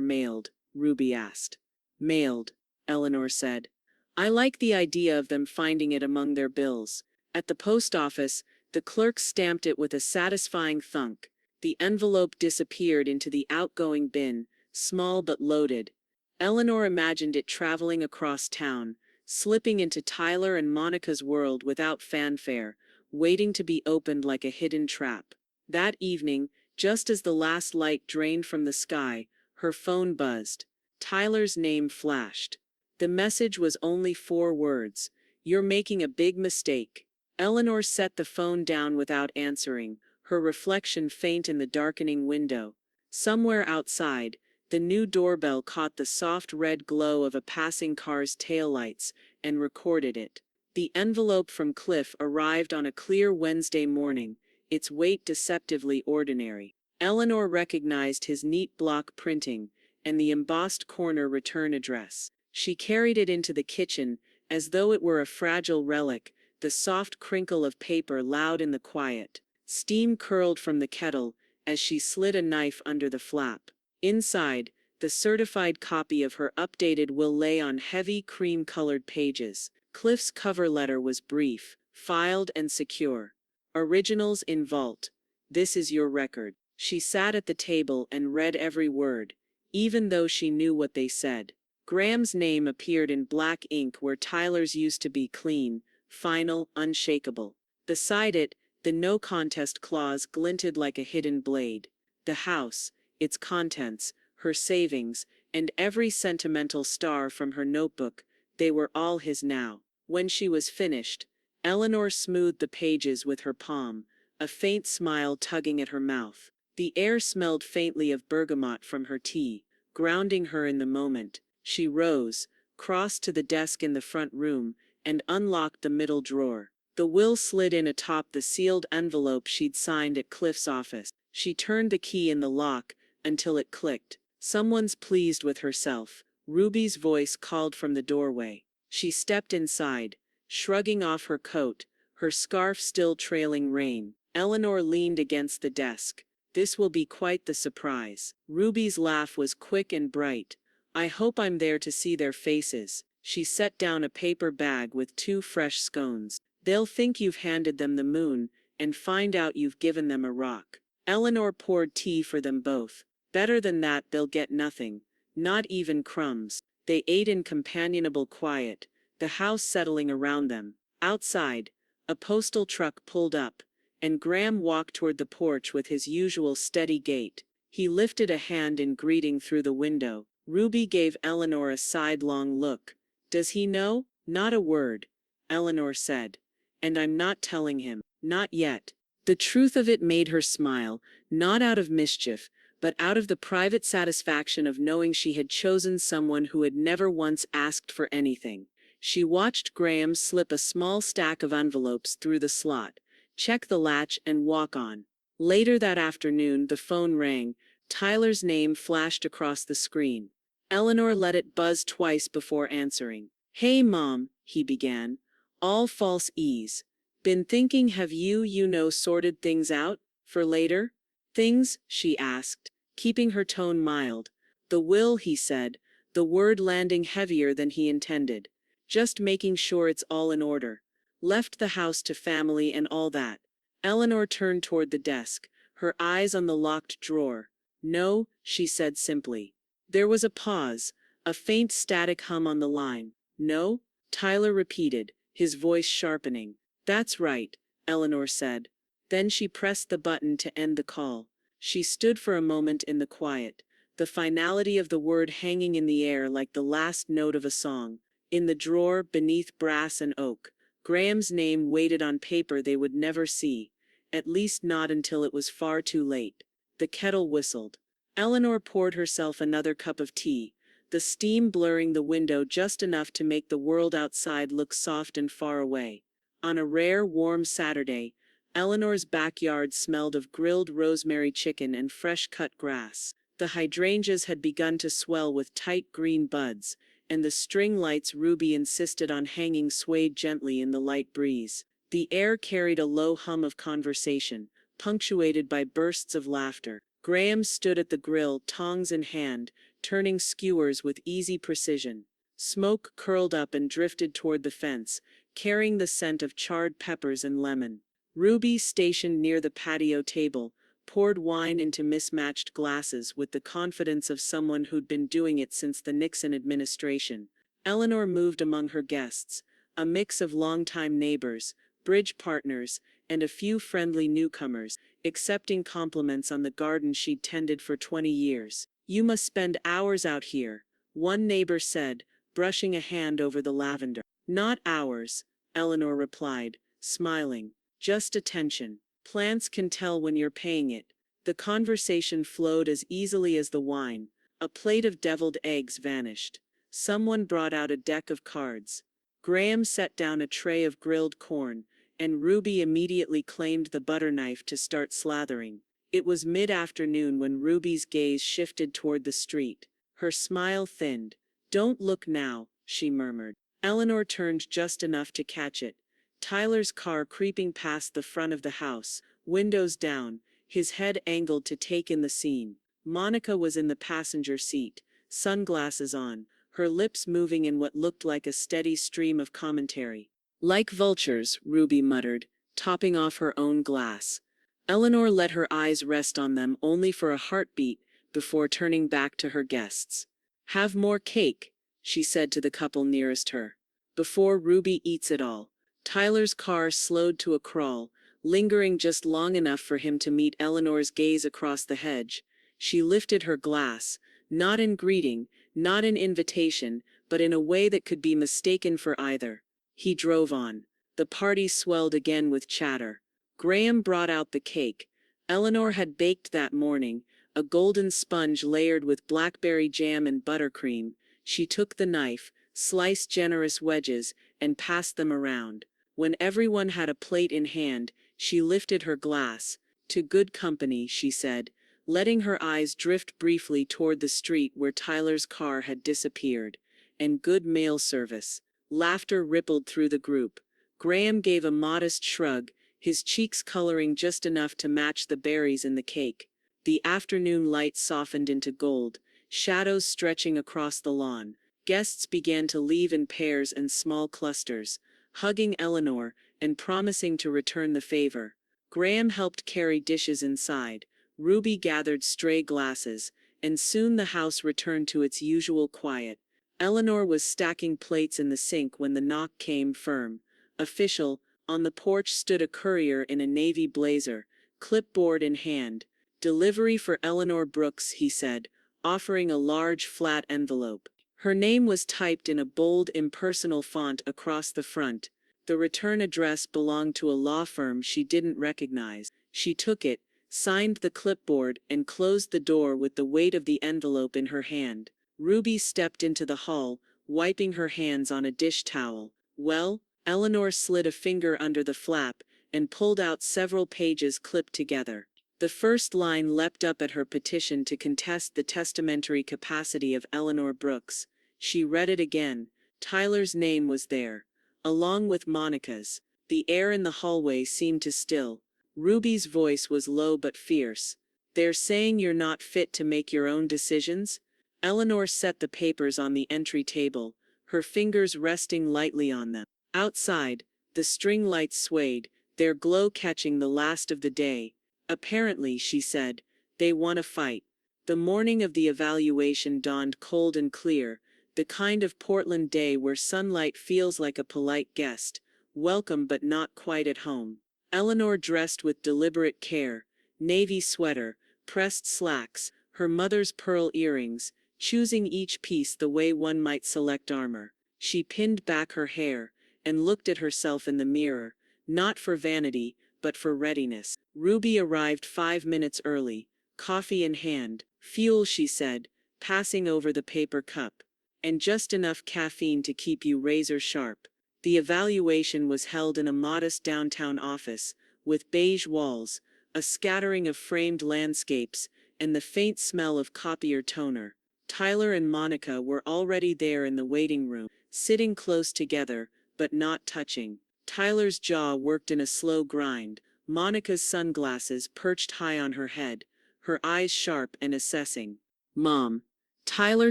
mailed?" Ruby asked. "Mailed," Eleanor said. "I like the idea of them finding it among their bills." At the post office, the clerk stamped it with a satisfying thunk. The envelope disappeared into the outgoing bin, small but loaded. Eleanor imagined it traveling across town, slipping into Tyler and Monica's world without fanfare, waiting to be opened like a hidden trap. That evening, just as the last light drained from the sky, her phone buzzed. Tyler's name flashed. The message was only 4 words. "You're making a big mistake." Eleanor set the phone down without answering, her reflection faint in the darkening window. Somewhere outside, the new doorbell caught the soft red glow of a passing car's taillights and recorded it. The envelope from Cliff arrived on a clear Wednesday morning, its weight deceptively ordinary. Eleanor recognized his neat block printing and the embossed corner return address. She carried it into the kitchen as though it were a fragile relic, the soft crinkle of paper loud in the quiet. Steam curled from the kettle as she slid a knife under the flap. Inside, the certified copy of her updated will lay on heavy cream-colored pages. Cliff's cover letter was brief, filed and secure. Originals in vault. This is your record. She sat at the table and read every word, even though she knew what they said. Graham's name appeared in black ink where Tyler's used to be clean, final, unshakable. Beside it, the no contest clause glinted like a hidden blade. The house, its contents, her savings, and every sentimental star from her notebook, they were all his now. When she was finished, Eleanor smoothed the pages with her palm, a faint smile tugging at her mouth. The air smelled faintly of bergamot from her tea, grounding her in the moment. She rose, crossed to the desk in the front room, and unlocked the middle drawer. The will slid in atop the sealed envelope she'd signed at Cliff's office. She turned the key in the lock until it clicked. "Someone's pleased with herself," Ruby's voice called from the doorway. She stepped inside, shrugging off her coat, her scarf still trailing rain. Eleanor leaned against the desk. "This will be quite the surprise." Ruby's laugh was quick and bright. "I hope I'm there to see their faces." She set down a paper bag with 2 fresh scones. "They'll think you've handed them the moon, and find out you've given them a rock." Eleanor poured tea for them both. Better than that, they'll get nothing, not even crumbs. They ate in companionable quiet, the house settling around them. Outside, a postal truck pulled up, and Graham walked toward the porch with his usual steady gait. He lifted a hand in greeting through the window. Ruby gave Eleanor a sidelong look. "Does he know?" "Not a word," Eleanor said. "And I'm not telling him. Not yet." The truth of it made her smile, not out of mischief, but out of the private satisfaction of knowing she had chosen someone who had never once asked for anything. She watched Graham slip a small stack of envelopes through the slot, check the latch and walk on. Later that afternoon, the phone rang. Tyler's name flashed across the screen. Eleanor let it buzz twice before answering. "Hey, Mom," he began. All false ease. "Been thinking, have you sorted things out for later?" "Things?" she asked, keeping her tone mild. "The will," he said, the word landing heavier than he intended. "Just making sure it's all in order. Left the house to family and all that." Eleanor turned toward the desk, her eyes on the locked drawer. "No," she said simply. There was a pause, a faint static hum on the line. "No?" Tyler repeated, his voice sharpening. "That's right," Eleanor said. Then she pressed the button to end the call. She stood for a moment in the quiet, the finality of the word hanging in the air like the last note of a song. In the drawer, beneath brass and oak, Graham's name waited on paper they would never see, at least not until it was far too late. The kettle whistled. Eleanor poured herself another cup of tea, the steam blurring the window just enough to make the world outside look soft and far away. On a rare, warm Saturday, Eleanor's backyard smelled of grilled rosemary chicken and fresh-cut grass. The hydrangeas had begun to swell with tight green buds, and the string lights Ruby insisted on hanging swayed gently in the light breeze. The air carried a low hum of conversation, punctuated by bursts of laughter. Graham stood at the grill, tongs in hand, turning skewers with easy precision. Smoke curled up and drifted toward the fence, carrying the scent of charred peppers and lemon. Ruby, stationed near the patio table, poured wine into mismatched glasses with the confidence of someone who'd been doing it since the Nixon administration. Eleanor moved among her guests, a mix of longtime neighbors, bridge partners, and a few friendly newcomers, accepting compliments on the garden she'd tended for 20 years. "You must spend hours out here," one neighbor said, brushing a hand over the lavender. "Not hours," Eleanor replied, smiling. "Just attention. Plants can tell when you're paying it." The conversation flowed as easily as the wine. A plate of deviled eggs vanished. Someone brought out a deck of cards. Graham set down a tray of grilled corn, and Ruby immediately claimed the butter knife to start slathering. It was mid-afternoon when Ruby's gaze shifted toward the street. Her smile thinned. "Don't look now," she murmured. Eleanor turned just enough to catch it. Tyler's car creeping past the front of the house, windows down, his head angled to take in the scene. Monica was in the passenger seat, sunglasses on, her lips moving in what looked like a steady stream of commentary. "Like vultures," Ruby muttered, topping off her own glass. Eleanor let her eyes rest on them only for a heartbeat before turning back to her guests. "Have more cake," she said to the couple nearest her. "Before Ruby eats it all." Tyler's car slowed to a crawl, lingering just long enough for him to meet Eleanor's gaze across the hedge. She lifted her glass, not in greeting, not in invitation, but in a way that could be mistaken for either. He drove on. The party swelled again with chatter. Graham brought out the cake. Eleanor had baked that morning, a golden sponge layered with blackberry jam and buttercream. She took the knife, sliced generous wedges, and passed them around. When everyone had a plate in hand, she lifted her glass. "To good company," she said, letting her eyes drift briefly toward the street where Tyler's car had disappeared. "And good mail service." Laughter rippled through the group. Graham gave a modest shrug, his cheeks coloring just enough to match the berries in the cake. The afternoon light softened into gold, shadows stretching across the lawn. Guests began to leave in pairs and small clusters, hugging Eleanor and promising to return the favor. Graham helped carry dishes inside. Ruby gathered stray glasses, and soon the house returned to its usual quiet. Eleanor was stacking plates in the sink when the knock came firm. Official. On the porch stood a courier in a navy blazer, clipboard in hand. "Delivery for Eleanor Brooks," he said, offering a large flat envelope. Her name was typed in a bold, impersonal font across the front. The return address belonged to a law firm she didn't recognize. She took it, signed the clipboard, and closed the door with the weight of the envelope in her hand. Ruby stepped into the hall, wiping her hands on a dish towel. "Well?" Eleanor slid a finger under the flap and pulled out several pages clipped together. The first line leapt up at her petition to contest the testamentary capacity of Eleanor Brooks. She read it again. Tyler's name was there, along with Monica's. The air in the hallway seemed to still. Ruby's voice was low but fierce. "They're saying you're not fit to make your own decisions?" Eleanor set the papers on the entry table, her fingers resting lightly on them. Outside, the string lights swayed, their glow catching the last of the day. "Apparently," she said, "they want to fight." The morning of the evaluation dawned cold and clear, the kind of Portland day where sunlight feels like a polite guest, welcome but not quite at home. Eleanor dressed with deliberate care, navy sweater, pressed slacks, her mother's pearl earrings, choosing each piece the way one might select armor. She pinned back her hair and looked at herself in the mirror, not for vanity, but for readiness. Ruby arrived 5 minutes early, coffee in hand. "Fuel," she said, passing over the paper cup. "And just enough caffeine to keep you razor sharp." The evaluation was held in a modest downtown office, with beige walls, a scattering of framed landscapes, and the faint smell of copier toner. Tyler and Monica were already there in the waiting room, sitting close together, but not touching. Tyler's jaw worked in a slow grind, Monica's sunglasses perched high on her head, her eyes sharp and assessing. "Mom," Tyler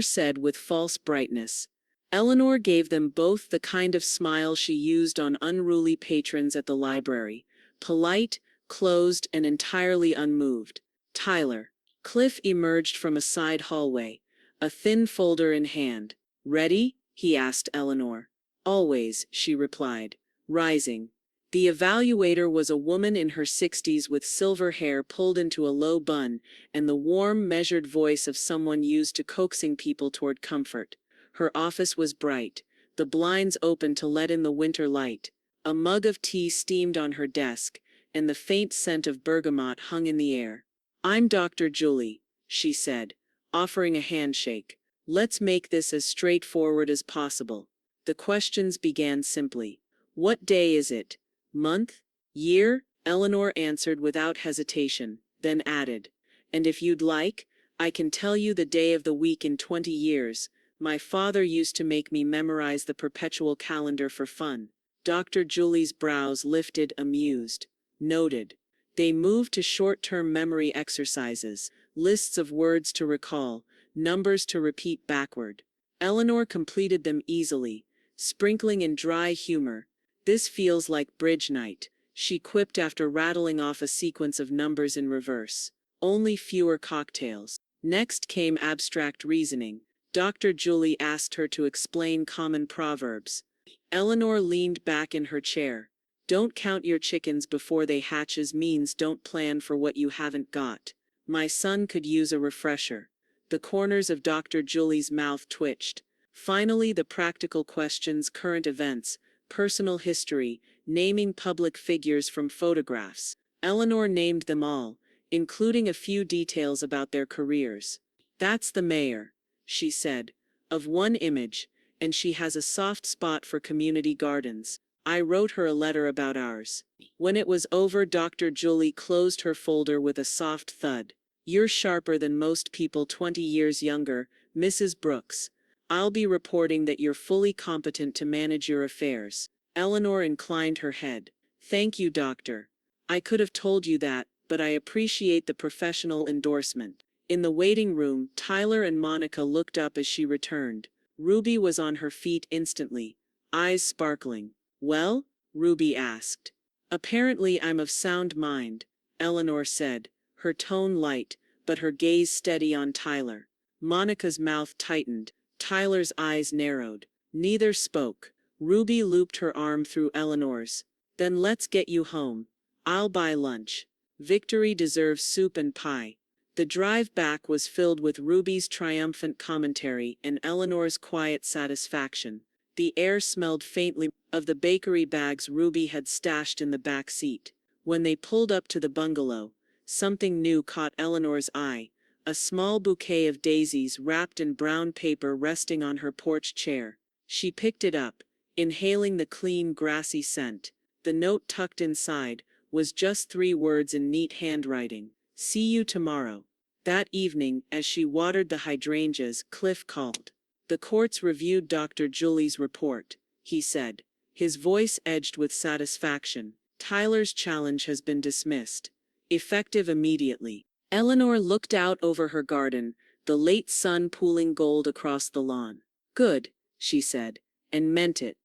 said with false brightness. Eleanor gave them both the kind of smile she used on unruly patrons at the library, polite, closed, and entirely unmoved. "Tyler." Cliff emerged from a side hallway, a thin folder in hand. "Ready?" he asked Eleanor. "Always," she replied, rising. The evaluator was a woman in her 60s with silver hair pulled into a low bun and the warm, measured voice of someone used to coaxing people toward comfort. Her office was bright, the blinds open to let in the winter light. A mug of tea steamed on her desk, and the faint scent of bergamot hung in the air. "I'm Dr. Julie," she said, offering a handshake. "Let's make this as straightforward as possible." The questions began simply. "What day is it? Month? Year?" Eleanor answered without hesitation. then added, "And if you'd like, I can tell you the day of the week in 20 years. My father used to make me memorize the perpetual calendar for fun." Dr. Julie's brows lifted, amused. "Noted." They moved to short-term memory exercises, lists of words to recall, numbers to repeat backward. Eleanor completed them easily, sprinkling in dry humor. "This feels like bridge night," she quipped after rattling off a sequence of numbers in reverse. "Only fewer cocktails." Next came abstract reasoning. Dr. Julie asked her to explain common proverbs. Eleanor leaned back in her chair. "Don't count your chickens before they hatches means don't plan for what you haven't got. My son could use a refresher." The corners of Dr. Julie's mouth twitched. Finally, the practical questions: current events, personal history, naming public figures from photographs. Eleanor named them all, including a few details about their careers. "That's the mayor," she said, "of one image, and she has a soft spot for community gardens. I wrote her a letter about ours." When it was over, Dr. Julie closed her folder with a soft thud. "You're sharper than most people 20 years younger, Mrs. Brooks. I'll be reporting that you're fully competent to manage your affairs." Eleanor inclined her head. "Thank you, doctor. I could have told you that, but I appreciate the professional endorsement." In the waiting room, Tyler and Monica looked up as she returned. Ruby was on her feet instantly, eyes sparkling. "Well?" Ruby asked. "Apparently I'm of sound mind," Eleanor said, her tone light, but her gaze steady on Tyler. Monica's mouth tightened. Tyler's eyes narrowed. Neither spoke. Ruby looped her arm through Eleanor's. "Then let's get you home. I'll buy lunch. Victory deserves soup and pie." The drive back was filled with Ruby's triumphant commentary and Eleanor's quiet satisfaction. The air smelled faintly of the bakery bags Ruby had stashed in the back seat. When they pulled up to the bungalow, something new caught Eleanor's eye: a small bouquet of daisies wrapped in brown paper resting on her porch chair. She picked it up, inhaling the clean, grassy scent. The note tucked inside was just 3 words in neat handwriting: "See you tomorrow." That evening, as she watered the hydrangeas, Cliff called. "The courts reviewed Dr. Julie's report," he said, his voice edged with satisfaction. "Tyler's challenge has been dismissed. Effective immediately." Eleanor looked out over her garden, the late sun pooling gold across the lawn. "Good," she said, and meant it.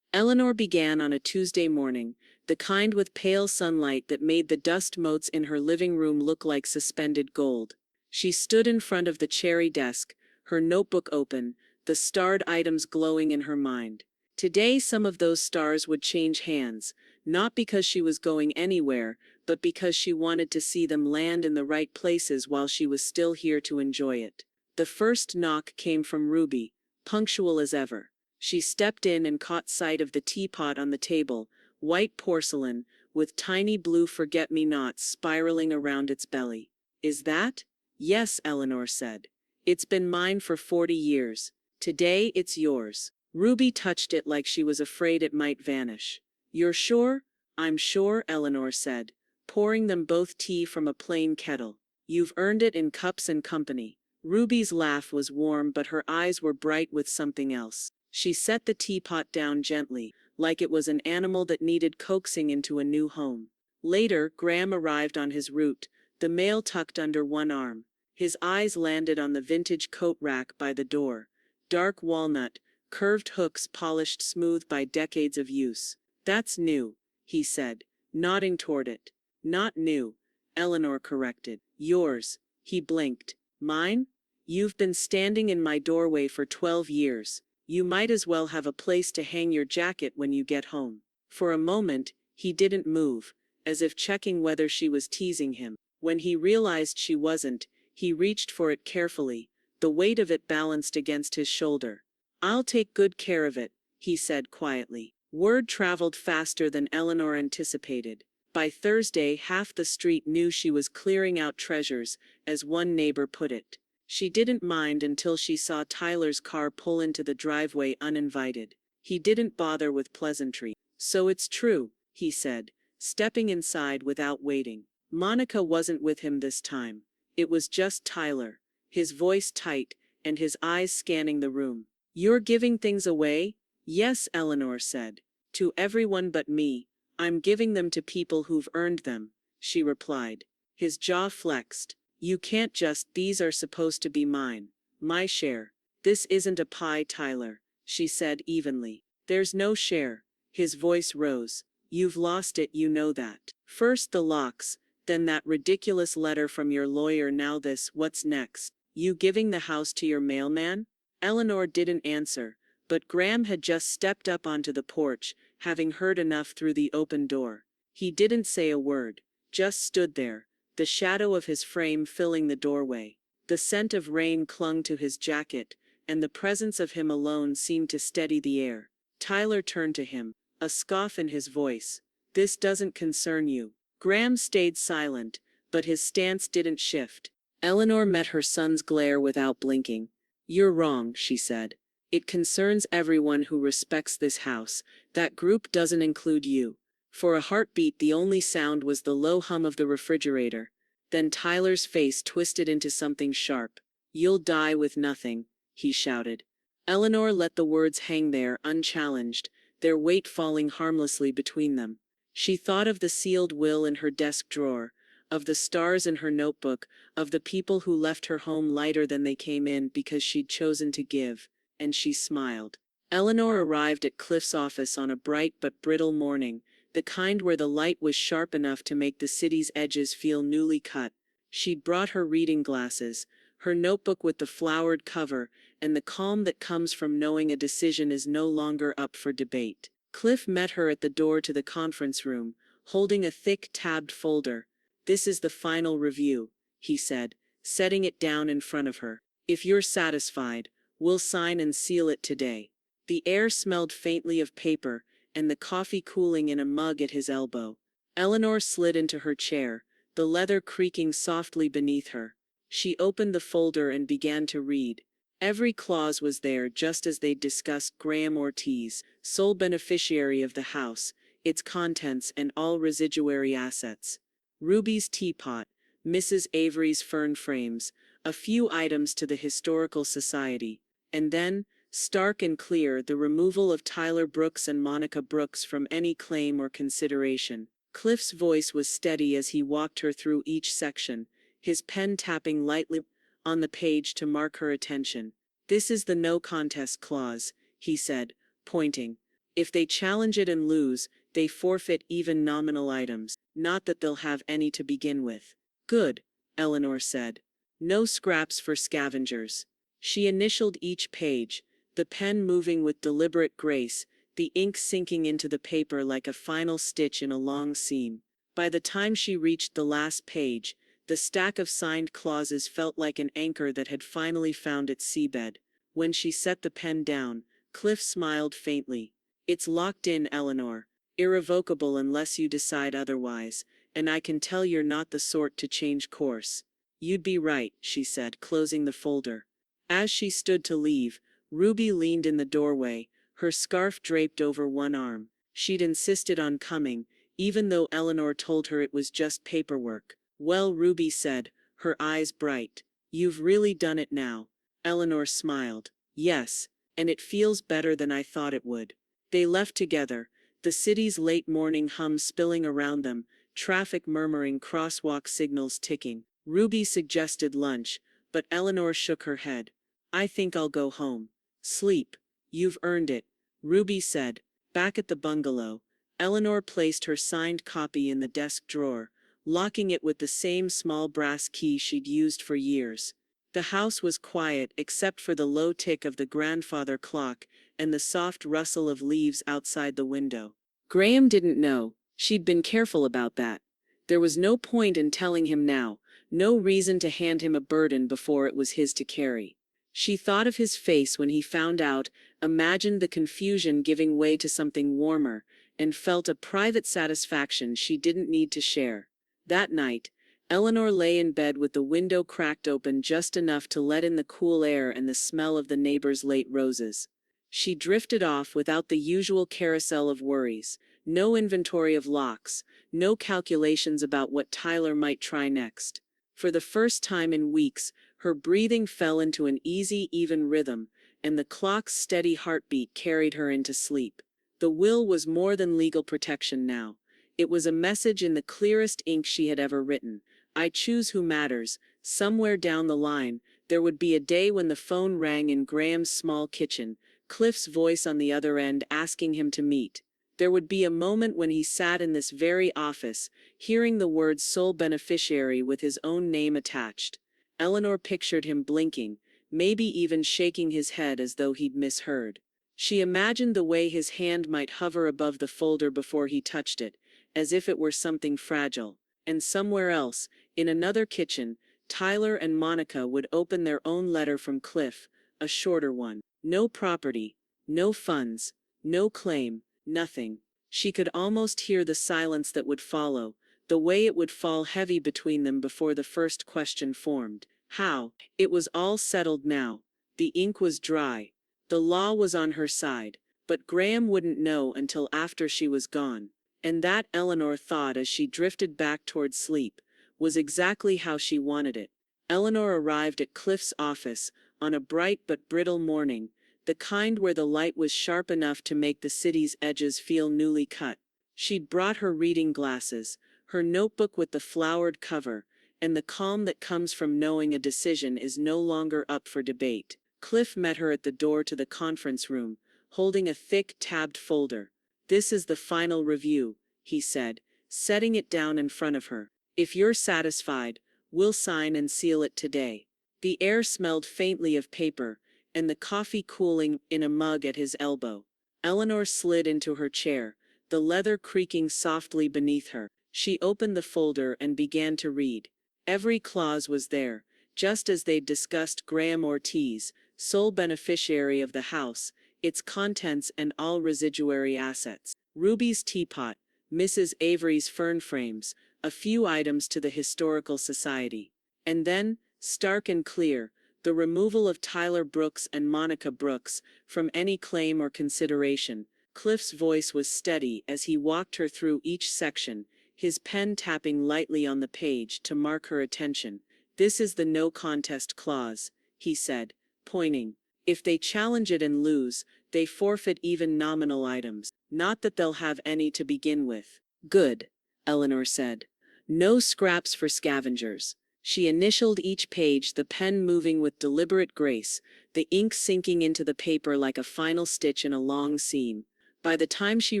Eleanor began on a Tuesday morning, the kind with pale sunlight that made the dust motes in her living room look like suspended gold. She stood in front of the cherry desk, her notebook open, the starred items glowing in her mind. Today some of those stars would change hands, not because she was going anywhere, but because she wanted to see them land in the right places while she was still here to enjoy it. The first knock came from Ruby, punctual as ever. She stepped in and caught sight of the teapot on the table, white porcelain, with tiny blue forget-me-nots spiraling around its belly. "Is that?" "Yes," Eleanor said. "It's been mine for 40 years. Today it's yours." Ruby touched it like she was afraid it might vanish. "You're sure?" "I'm sure," Eleanor said, pouring them both tea from a plain kettle. "You've earned it in cups and company." Ruby's laugh was warm, but her eyes were bright with something else. She set the teapot down gently, like it was an animal that needed coaxing into a new home. Later, Graham arrived on his route, the mail tucked under one arm. His eyes landed on the vintage coat rack by the door. Dark walnut, curved hooks polished smooth by decades of use. "That's new," he said, nodding toward it. "Not new," Eleanor corrected. "Yours." He blinked. "Mine? You've been standing in my doorway for 12 years. You might as well have a place to hang your jacket when you get home." For a moment, he didn't move, as if checking whether she was teasing him. When he realized she wasn't, he reached for it carefully, the weight of it balanced against his shoulder. "I'll take good care of it," he said quietly. Word traveled faster than Eleanor anticipated. By Thursday, half the street knew she was clearing out treasures, as one neighbor put it. She didn't mind until she saw Tyler's car pull into the driveway uninvited. He didn't bother with pleasantry. "So it's true," he said, stepping inside without waiting. Monica wasn't with him this time. It was just Tyler, his voice tight and his eyes scanning the room. "You're giving things away?" "Yes," Eleanor said. "To everyone but me. I'm giving them to people who've earned them," she replied. His jaw flexed. "You can't just, these are supposed to be mine. My share." "This isn't a pie, Tyler," she said evenly. "There's no share." His voice rose. "You've lost it, you know that. First the locks, then that ridiculous letter from your lawyer, now this, what's next? You giving the house to your mailman?" Eleanor didn't answer, but Graham had just stepped up onto the porch, having heard enough through the open door. He didn't say a word, just stood there, the shadow of his frame filling the doorway. The scent of rain clung to his jacket, and the presence of him alone seemed to steady the air. Tyler turned to him, a scoff in his voice. "This doesn't concern you." Graham stayed silent, but his stance didn't shift. Eleanor met her son's glare without blinking. "You're wrong," she said. "It concerns everyone who respects this house. That group doesn't include you." For a heartbeat, the only sound was the low hum of the refrigerator. Then Tyler's face twisted into something sharp. "You'll die with nothing," he shouted. Eleanor let the words hang there, unchallenged, their weight falling harmlessly between them. She thought of the sealed will in her desk drawer, of the stars in her notebook, of the people who left her home lighter than they came in because she'd chosen to give, and she smiled. Eleanor arrived at Cliff's office on a bright but brittle morning, the kind where the light was sharp enough to make the city's edges feel newly cut. She'd brought her reading glasses, her notebook with the flowered cover, and the calm that comes from knowing a decision is no longer up for debate. Cliff met her at the door to the conference room, holding a thick tabbed folder. "This is the final review," he said, setting it down in front of her. "If you're satisfied, we'll sign and seal it today." The air smelled faintly of paper, and the coffee cooling in a mug at his elbow. Eleanor slid into her chair, the leather creaking softly beneath her. She opened the folder and began to read. Every clause was there just as they'd discussed: Graham Ortiz, sole beneficiary of the house, its contents and all residuary assets. Ruby's teapot, Mrs. Avery's fern frames, a few items to the Historical Society, and then, stark and clear, the removal of Tyler Brooks and Monica Brooks from any claim or consideration. Cliff's voice was steady as he walked her through each section, his pen tapping lightly on the page to mark her attention. "This is the no contest clause," he said, pointing. "If they challenge it and lose, they forfeit even nominal items. Not that they'll have any to begin with." "Good," Eleanor said. "No scraps for scavengers." She initialed each page, the pen moving with deliberate grace, the ink sinking into the paper like a final stitch in a long seam. By the time she reached the last page, the stack of signed clauses felt like an anchor that had finally found its seabed. When she set the pen down, Cliff smiled faintly. "It's locked in, Eleanor. Irrevocable unless you decide otherwise, and I can tell you're not the sort to change course." "You'd be right," she said, closing the folder. As she stood to leave, Ruby leaned in the doorway, her scarf draped over one arm. She'd insisted on coming, even though Eleanor told her it was just paperwork. "Well," Ruby said, her eyes bright. "You've really done it now." Eleanor smiled. "Yes, and it feels better than I thought it would." They left together, the city's late morning hum spilling around them, traffic murmuring, crosswalk signals ticking. Ruby suggested lunch, but Eleanor shook her head. "I think I'll go home. Sleep. You've earned it," Ruby said. Back at the bungalow, Eleanor placed her signed copy in the desk drawer, locking it with the same small brass key she'd used for years. The house was quiet except for the low tick of the grandfather clock and the soft rustle of leaves outside the window. Graham didn't know. She'd been careful about that. There was no point in telling him now, no reason to hand him a burden before it was his to carry. She thought of his face when he found out, imagined the confusion giving way to something warmer, and felt a private satisfaction she didn't need to share. That night, Eleanor lay in bed with the window cracked open just enough to let in the cool air and the smell of the neighbor's late roses. She drifted off without the usual carousel of worries. No inventory of locks, no calculations about what Tyler might try next. For the first time in weeks, her breathing fell into an easy, even rhythm, and the clock's steady heartbeat carried her into sleep. The will was more than legal protection now. It was a message in the clearest ink she had ever written. I choose who matters. Somewhere down the line, there would be a day when the phone rang in Graham's small kitchen, Cliff's voice on the other end asking him to meet. There would be a moment when he sat in this very office, hearing the words sole beneficiary with his own name attached. Eleanor pictured him blinking, maybe even shaking his head as though he'd misheard. She imagined the way his hand might hover above the folder before he touched it, as if it were something fragile. And somewhere else, in another kitchen, Tyler and Monica would open their own letter from Cliff, a shorter one. No property, no funds, no claim, nothing. She could almost hear the silence that would follow, the way it would fall heavy between them before the first question formed. How? It was all settled now. The ink was dry. The law was on her side, but Graham wouldn't know until after she was gone. And that, Eleanor thought as she drifted back toward sleep, was exactly how she wanted it. Eleanor arrived at Cliff's office on a bright but brittle morning, the kind where the light was sharp enough to make the city's edges feel newly cut. She'd brought her reading glasses, her notebook with the flowered cover, and the calm that comes from knowing a decision is no longer up for debate. Cliff met her at the door to the conference room, holding a thick, tabbed folder. "This is the final review," he said, setting it down in front of her. "If you're satisfied, we'll sign and seal it today." The air smelled faintly of paper, and the coffee cooling in a mug at his elbow. Eleanor slid into her chair, the leather creaking softly beneath her. She opened the folder and began to read. Every clause was there, just as they'd discussed Graham Ortiz, sole beneficiary of the house, its contents and all residuary assets. Ruby's teapot, Mrs. Avery's fern frames, a few items to the Historical Society. And then, stark and clear, the removal of Tyler Brooks and Monica Brooks from any claim or consideration. Cliff's voice was steady as he walked her through each section, his pen tapping lightly on the page to mark her attention. "This is the no contest clause," he said, pointing. "If they challenge it and lose, they forfeit even nominal items. Not that they'll have any to begin with." "Good," Eleanor said. "No scraps for scavengers." She initialed each page, the pen moving with deliberate grace, the ink sinking into the paper like a final stitch in a long seam. By the time she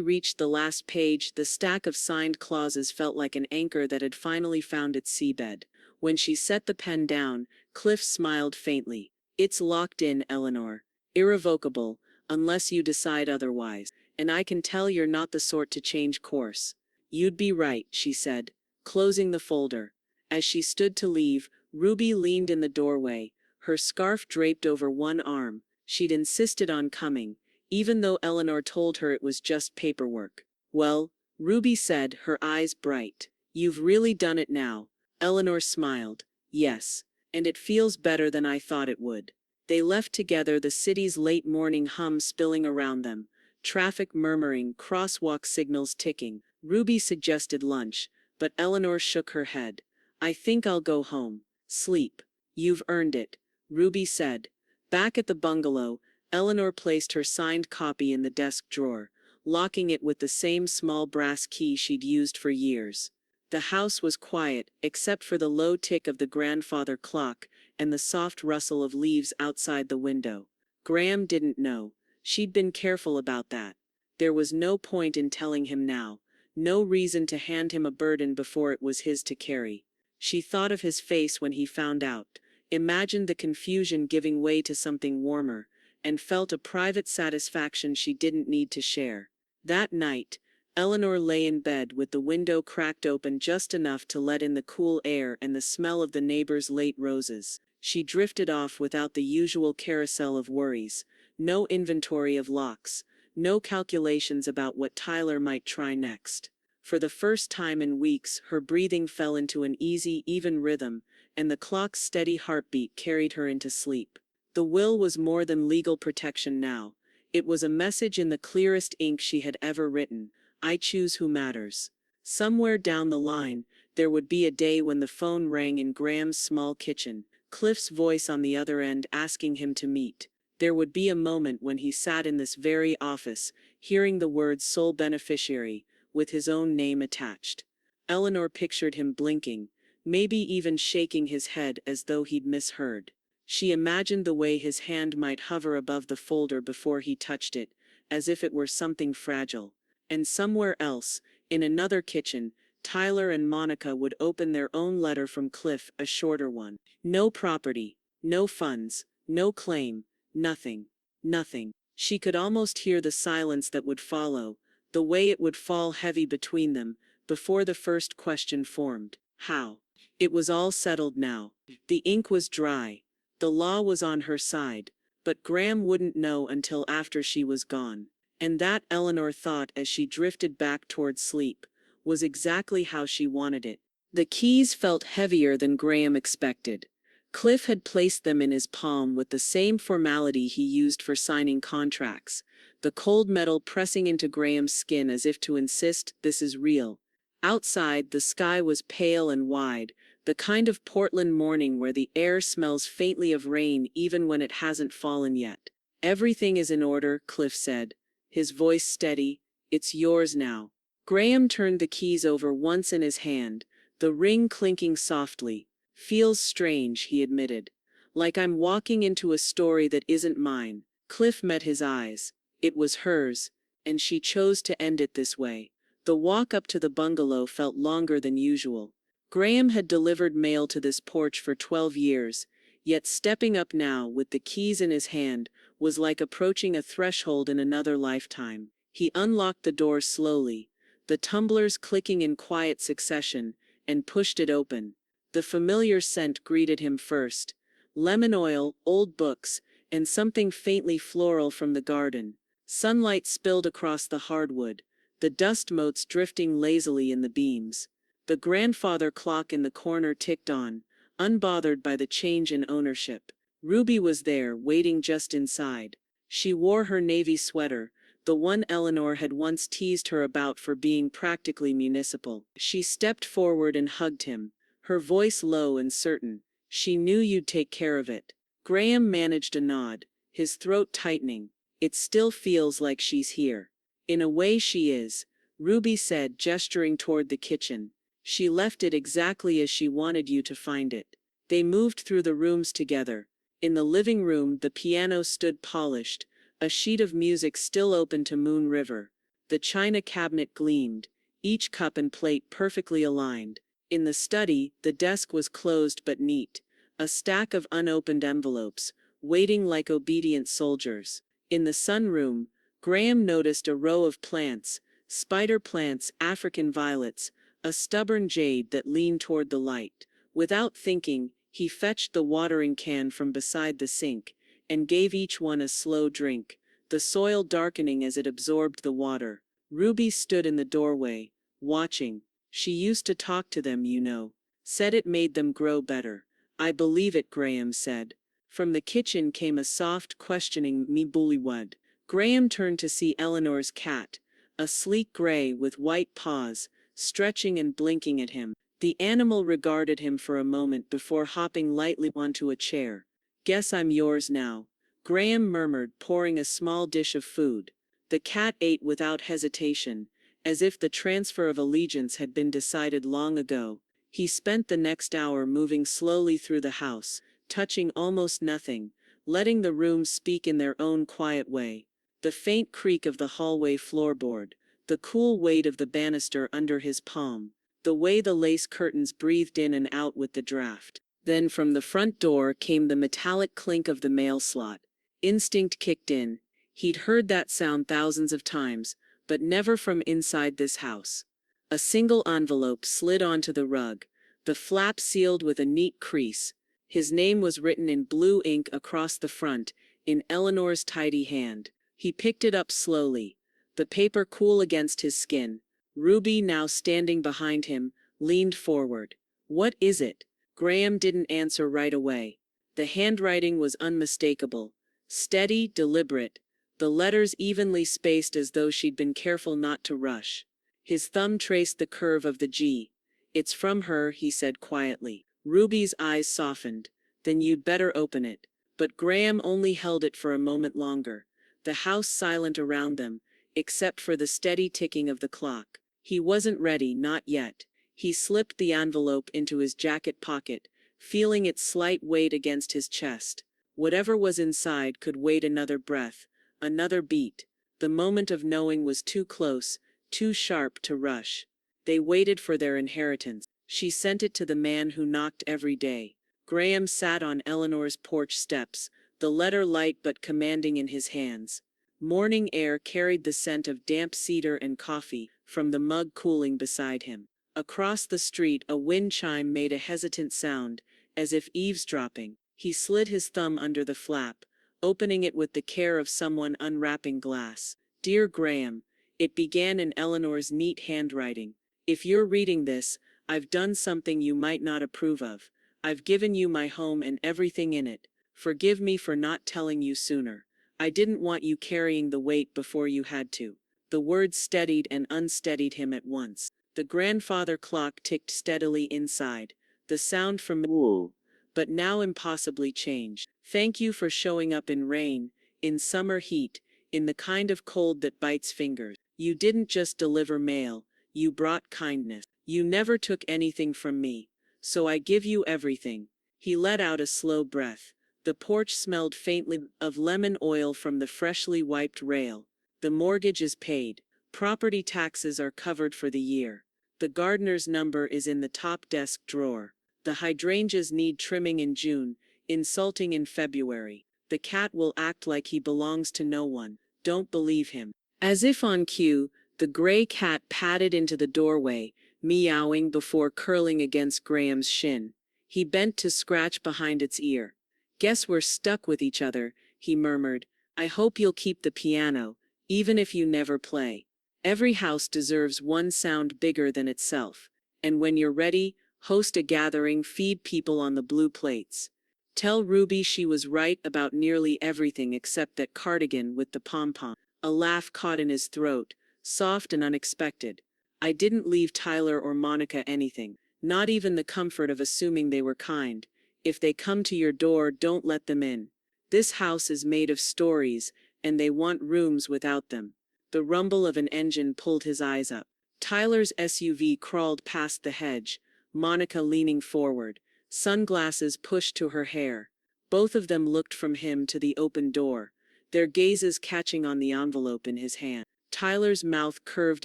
reached the last page, the stack of signed clauses felt like an anchor that had finally found its seabed. When she set the pen down, Cliff smiled faintly. "It's locked in, Eleanor. Irrevocable, unless you decide otherwise. And I can tell you're not the sort to change course." "You'd be right," she said, closing the folder. As she stood to leave, Ruby leaned in the doorway, her scarf draped over one arm. She'd insisted on coming, even though Eleanor told her it was just paperwork. "Well," Ruby said, her eyes bright. "You've really done it now." Eleanor smiled. "Yes, and it feels better than I thought it would." They left together, the city's late morning hum spilling around them, traffic murmuring, crosswalk signals ticking. Ruby suggested lunch, but Eleanor shook her head. "I think I'll go home. Sleep. You've earned it," Ruby said. Back at the bungalow, Eleanor placed her signed copy in the desk drawer, locking it with the same small brass key she'd used for years. The house was quiet, except for the low tick of the grandfather clock and the soft rustle of leaves outside the window. Graham didn't know. She'd been careful about that. There was no point in telling him now, no reason to hand him a burden before it was his to carry. She thought of his face when he found out, imagined the confusion giving way to something warmer, and felt a private satisfaction she didn't need to share. That night, Eleanor lay in bed with the window cracked open just enough to let in the cool air and the smell of the neighbor's late roses. She drifted off without the usual carousel of worries, no inventory of locks, no calculations about what Tyler might try next. For the first time in weeks, her breathing fell into an easy, even rhythm, and the clock's steady heartbeat carried her into sleep. The will was more than legal protection now. It was a message in the clearest ink she had ever written, I choose who matters. Somewhere down the line, there would be a day when the phone rang in Graham's small kitchen, Cliff's voice on the other end asking him to meet. There would be a moment when he sat in this very office, hearing the words sole beneficiary, with his own name attached. Eleanor pictured him blinking, maybe even shaking his head as though he'd misheard. She imagined the way his hand might hover above the folder before he touched it, as if it were something fragile. And somewhere else, in another kitchen, Tyler and Monica would open their own letter from Cliff, a shorter one. No property, no funds, no claim, nothing, nothing. She could almost hear the silence that would follow, the way it would fall heavy between them, before the first question formed. How? It was all settled now. The ink was dry. The law was on her side. But Graham wouldn't know until after she was gone. And that, Eleanor thought as she drifted back toward sleep, was exactly how she wanted it. The keys felt heavier than Graham expected. Cliff had placed them in his palm with the same formality he used for signing contracts, the cold metal pressing into Graham's skin as if to insist, this is real. Outside, the sky was pale and wide, the kind of Portland morning where the air smells faintly of rain even when it hasn't fallen yet. Everything is in order, Cliff said, his voice steady. It's yours now. Graham turned the keys over once in his hand, the ring clinking softly. Feels strange, he admitted. Like I'm walking into a story that isn't mine. Cliff met his eyes. It was hers, and she chose to end it this way. The walk up to the bungalow felt longer than usual. Graham had delivered mail to this porch for 12 years, yet stepping up now with the keys in his hand was like approaching a threshold in another lifetime. He unlocked the door slowly, the tumblers clicking in quiet succession, and pushed it open. The familiar scent greeted him first. Lemon oil, old books, and something faintly floral from the garden. Sunlight spilled across the hardwood, the dust motes drifting lazily in the beams. The grandfather clock in the corner ticked on, unbothered by the change in ownership. Ruby was there, waiting just inside. She wore her navy sweater, the one Eleanor had once teased her about for being practically municipal. She stepped forward and hugged him, her voice low and certain. She knew you'd take care of it. Graham managed a nod, his throat tightening. It still feels like she's here. In a way she is, Ruby said, gesturing toward the kitchen. She left it exactly as she wanted you to find it. They moved through the rooms together. In the living room, the piano stood polished, a sheet of music still open to Moon River. The china cabinet gleamed, each cup and plate perfectly aligned. In the study, the desk was closed but neat, a stack of unopened envelopes, waiting like obedient soldiers. In the sunroom, Graham noticed a row of plants, spider plants, African violets, a stubborn jade that leaned toward the light. Without thinking, he fetched the watering can from beside the sink, and gave each one a slow drink, the soil darkening as it absorbed the water. Ruby stood in the doorway, watching. She used to talk to them, you know. Said it made them grow better. I believe it, Graham said. From the kitchen came a soft, questioning "Me bullywud." Graham turned to see Eleanor's cat, a sleek gray with white paws, stretching and blinking at him. The animal regarded him for a moment before hopping lightly onto a chair. Guess I'm yours now, Graham murmured, pouring a small dish of food. The cat ate without hesitation, as if the transfer of allegiance had been decided long ago. He spent the next hour moving slowly through the house, touching almost nothing, letting the rooms speak in their own quiet way. The faint creak of the hallway floorboard, the cool weight of the banister under his palm, the way the lace curtains breathed in and out with the draft. Then from the front door came the metallic clink of the mail slot. Instinct kicked in. He'd heard that sound thousands of times, but never from inside this house. A single envelope slid onto the rug, the flap sealed with a neat crease. His name was written in blue ink across the front, in Eleanor's tidy hand. He picked it up slowly, the paper cool against his skin. Ruby, now standing behind him, leaned forward. What is it? Graham didn't answer right away. The handwriting was unmistakable, steady, deliberate. the letters evenly spaced as though she'd been careful not to rush. His thumb traced the curve of the G. "It's from her," he said quietly. Ruby's eyes softened. "Then you'd better open it." But Graham only held it for a moment longer, the house silent around them, except for the steady ticking of the clock. He wasn't ready, not yet. He slipped the envelope into his jacket pocket, feeling its slight weight against his chest. Whatever was inside could wait another breath, another beat. The moment of knowing was too close, too sharp to rush. They waited for their inheritance. She sent it to the man who knocked every day. Graham sat on Eleanor's porch steps, the letter light but commanding in his hands. Morning air carried the scent of damp cedar and coffee from the mug cooling beside him. Across the street, a wind chime made a hesitant sound, as if eavesdropping. He slid his thumb under the flap, opening it with the care of someone unwrapping glass. "Dear Graham," it began in Eleanor's neat handwriting. "If you're reading this, I've done something you might not approve of. I've given you my home and everything in it. Forgive me for not telling you sooner. I didn't want you carrying the weight before you had to." The words steadied and unsteadied him at once. The grandfather clock ticked steadily inside, the sound familiar, but now impossibly changed. "Thank you for showing up in rain, in summer heat, in the kind of cold that bites fingers. You didn't just deliver mail, you brought kindness. You never took anything from me, so I give you everything." He let out a slow breath. The porch smelled faintly of lemon oil from the freshly wiped rail. "The mortgage is paid. Property taxes are covered for the year. The gardener's number is in the top desk drawer. The hydrangeas need trimming in June, insulting in February. The cat will act like he belongs to no one. Don't believe him." As if on cue, the gray cat padded into the doorway, meowing before curling against Graham's shin. He bent to scratch behind its ear. "Guess we're stuck with each other," he murmured. "I hope you'll keep the piano, even if you never play. Every house deserves one sound bigger than itself. And when you're ready, host a gathering, feed people on the blue plates. Tell Ruby she was right about nearly everything except that cardigan with the pom-pom." A laugh caught in his throat, soft and unexpected. "I didn't leave Tyler or Monica anything, not even the comfort of assuming they were kind. If they come to your door, don't let them in. This house is made of stories, and they want rooms without them." The rumble of an engine pulled his eyes up. Tyler's SUV crawled past the hedge, Monica leaning forward, sunglasses pushed to her hair. Both of them looked from him to the open door, their gazes catching on the envelope in his hand. Tyler's mouth curved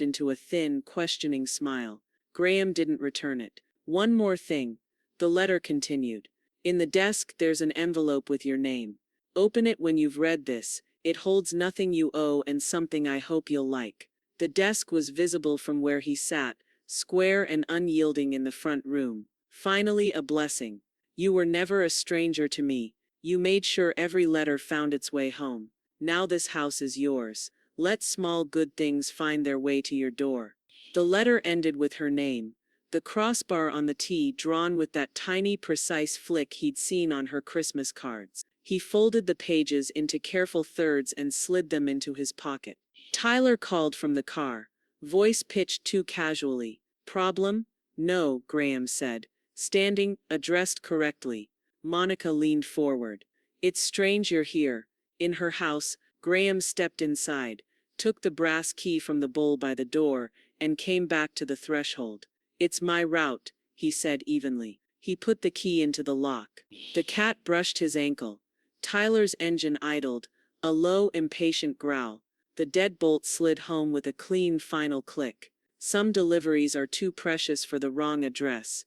into a thin, questioning smile. Graham didn't return it. "One more thing," the letter continued. "In the desk there's an envelope with your name. Open it when you've read this. It holds nothing you owe and something I hope you'll like." The desk was visible from where he sat, square and unyielding in the front room. "Finally a blessing. You were never a stranger to me. You made sure every letter found its way home. Now this house is yours. Let small good things find their way to your door." The letter ended with her name, the crossbar on the T drawn with that tiny precise flick he'd seen on her Christmas cards. He folded the pages into careful thirds and slid them into his pocket. Tyler called from the car, voice pitched too casually. "Problem?" "No," Graham said, standing, addressed correctly. Monica leaned forward. "It's strange you're here." In her house, Graham stepped inside, took the brass key from the bowl by the door, and came back to the threshold. "It's my route," he said evenly. He put the key into the lock. The cat brushed his ankle. Tyler's engine idled, a low, impatient growl. The deadbolt slid home with a clean final click. Some deliveries are too precious for the wrong address.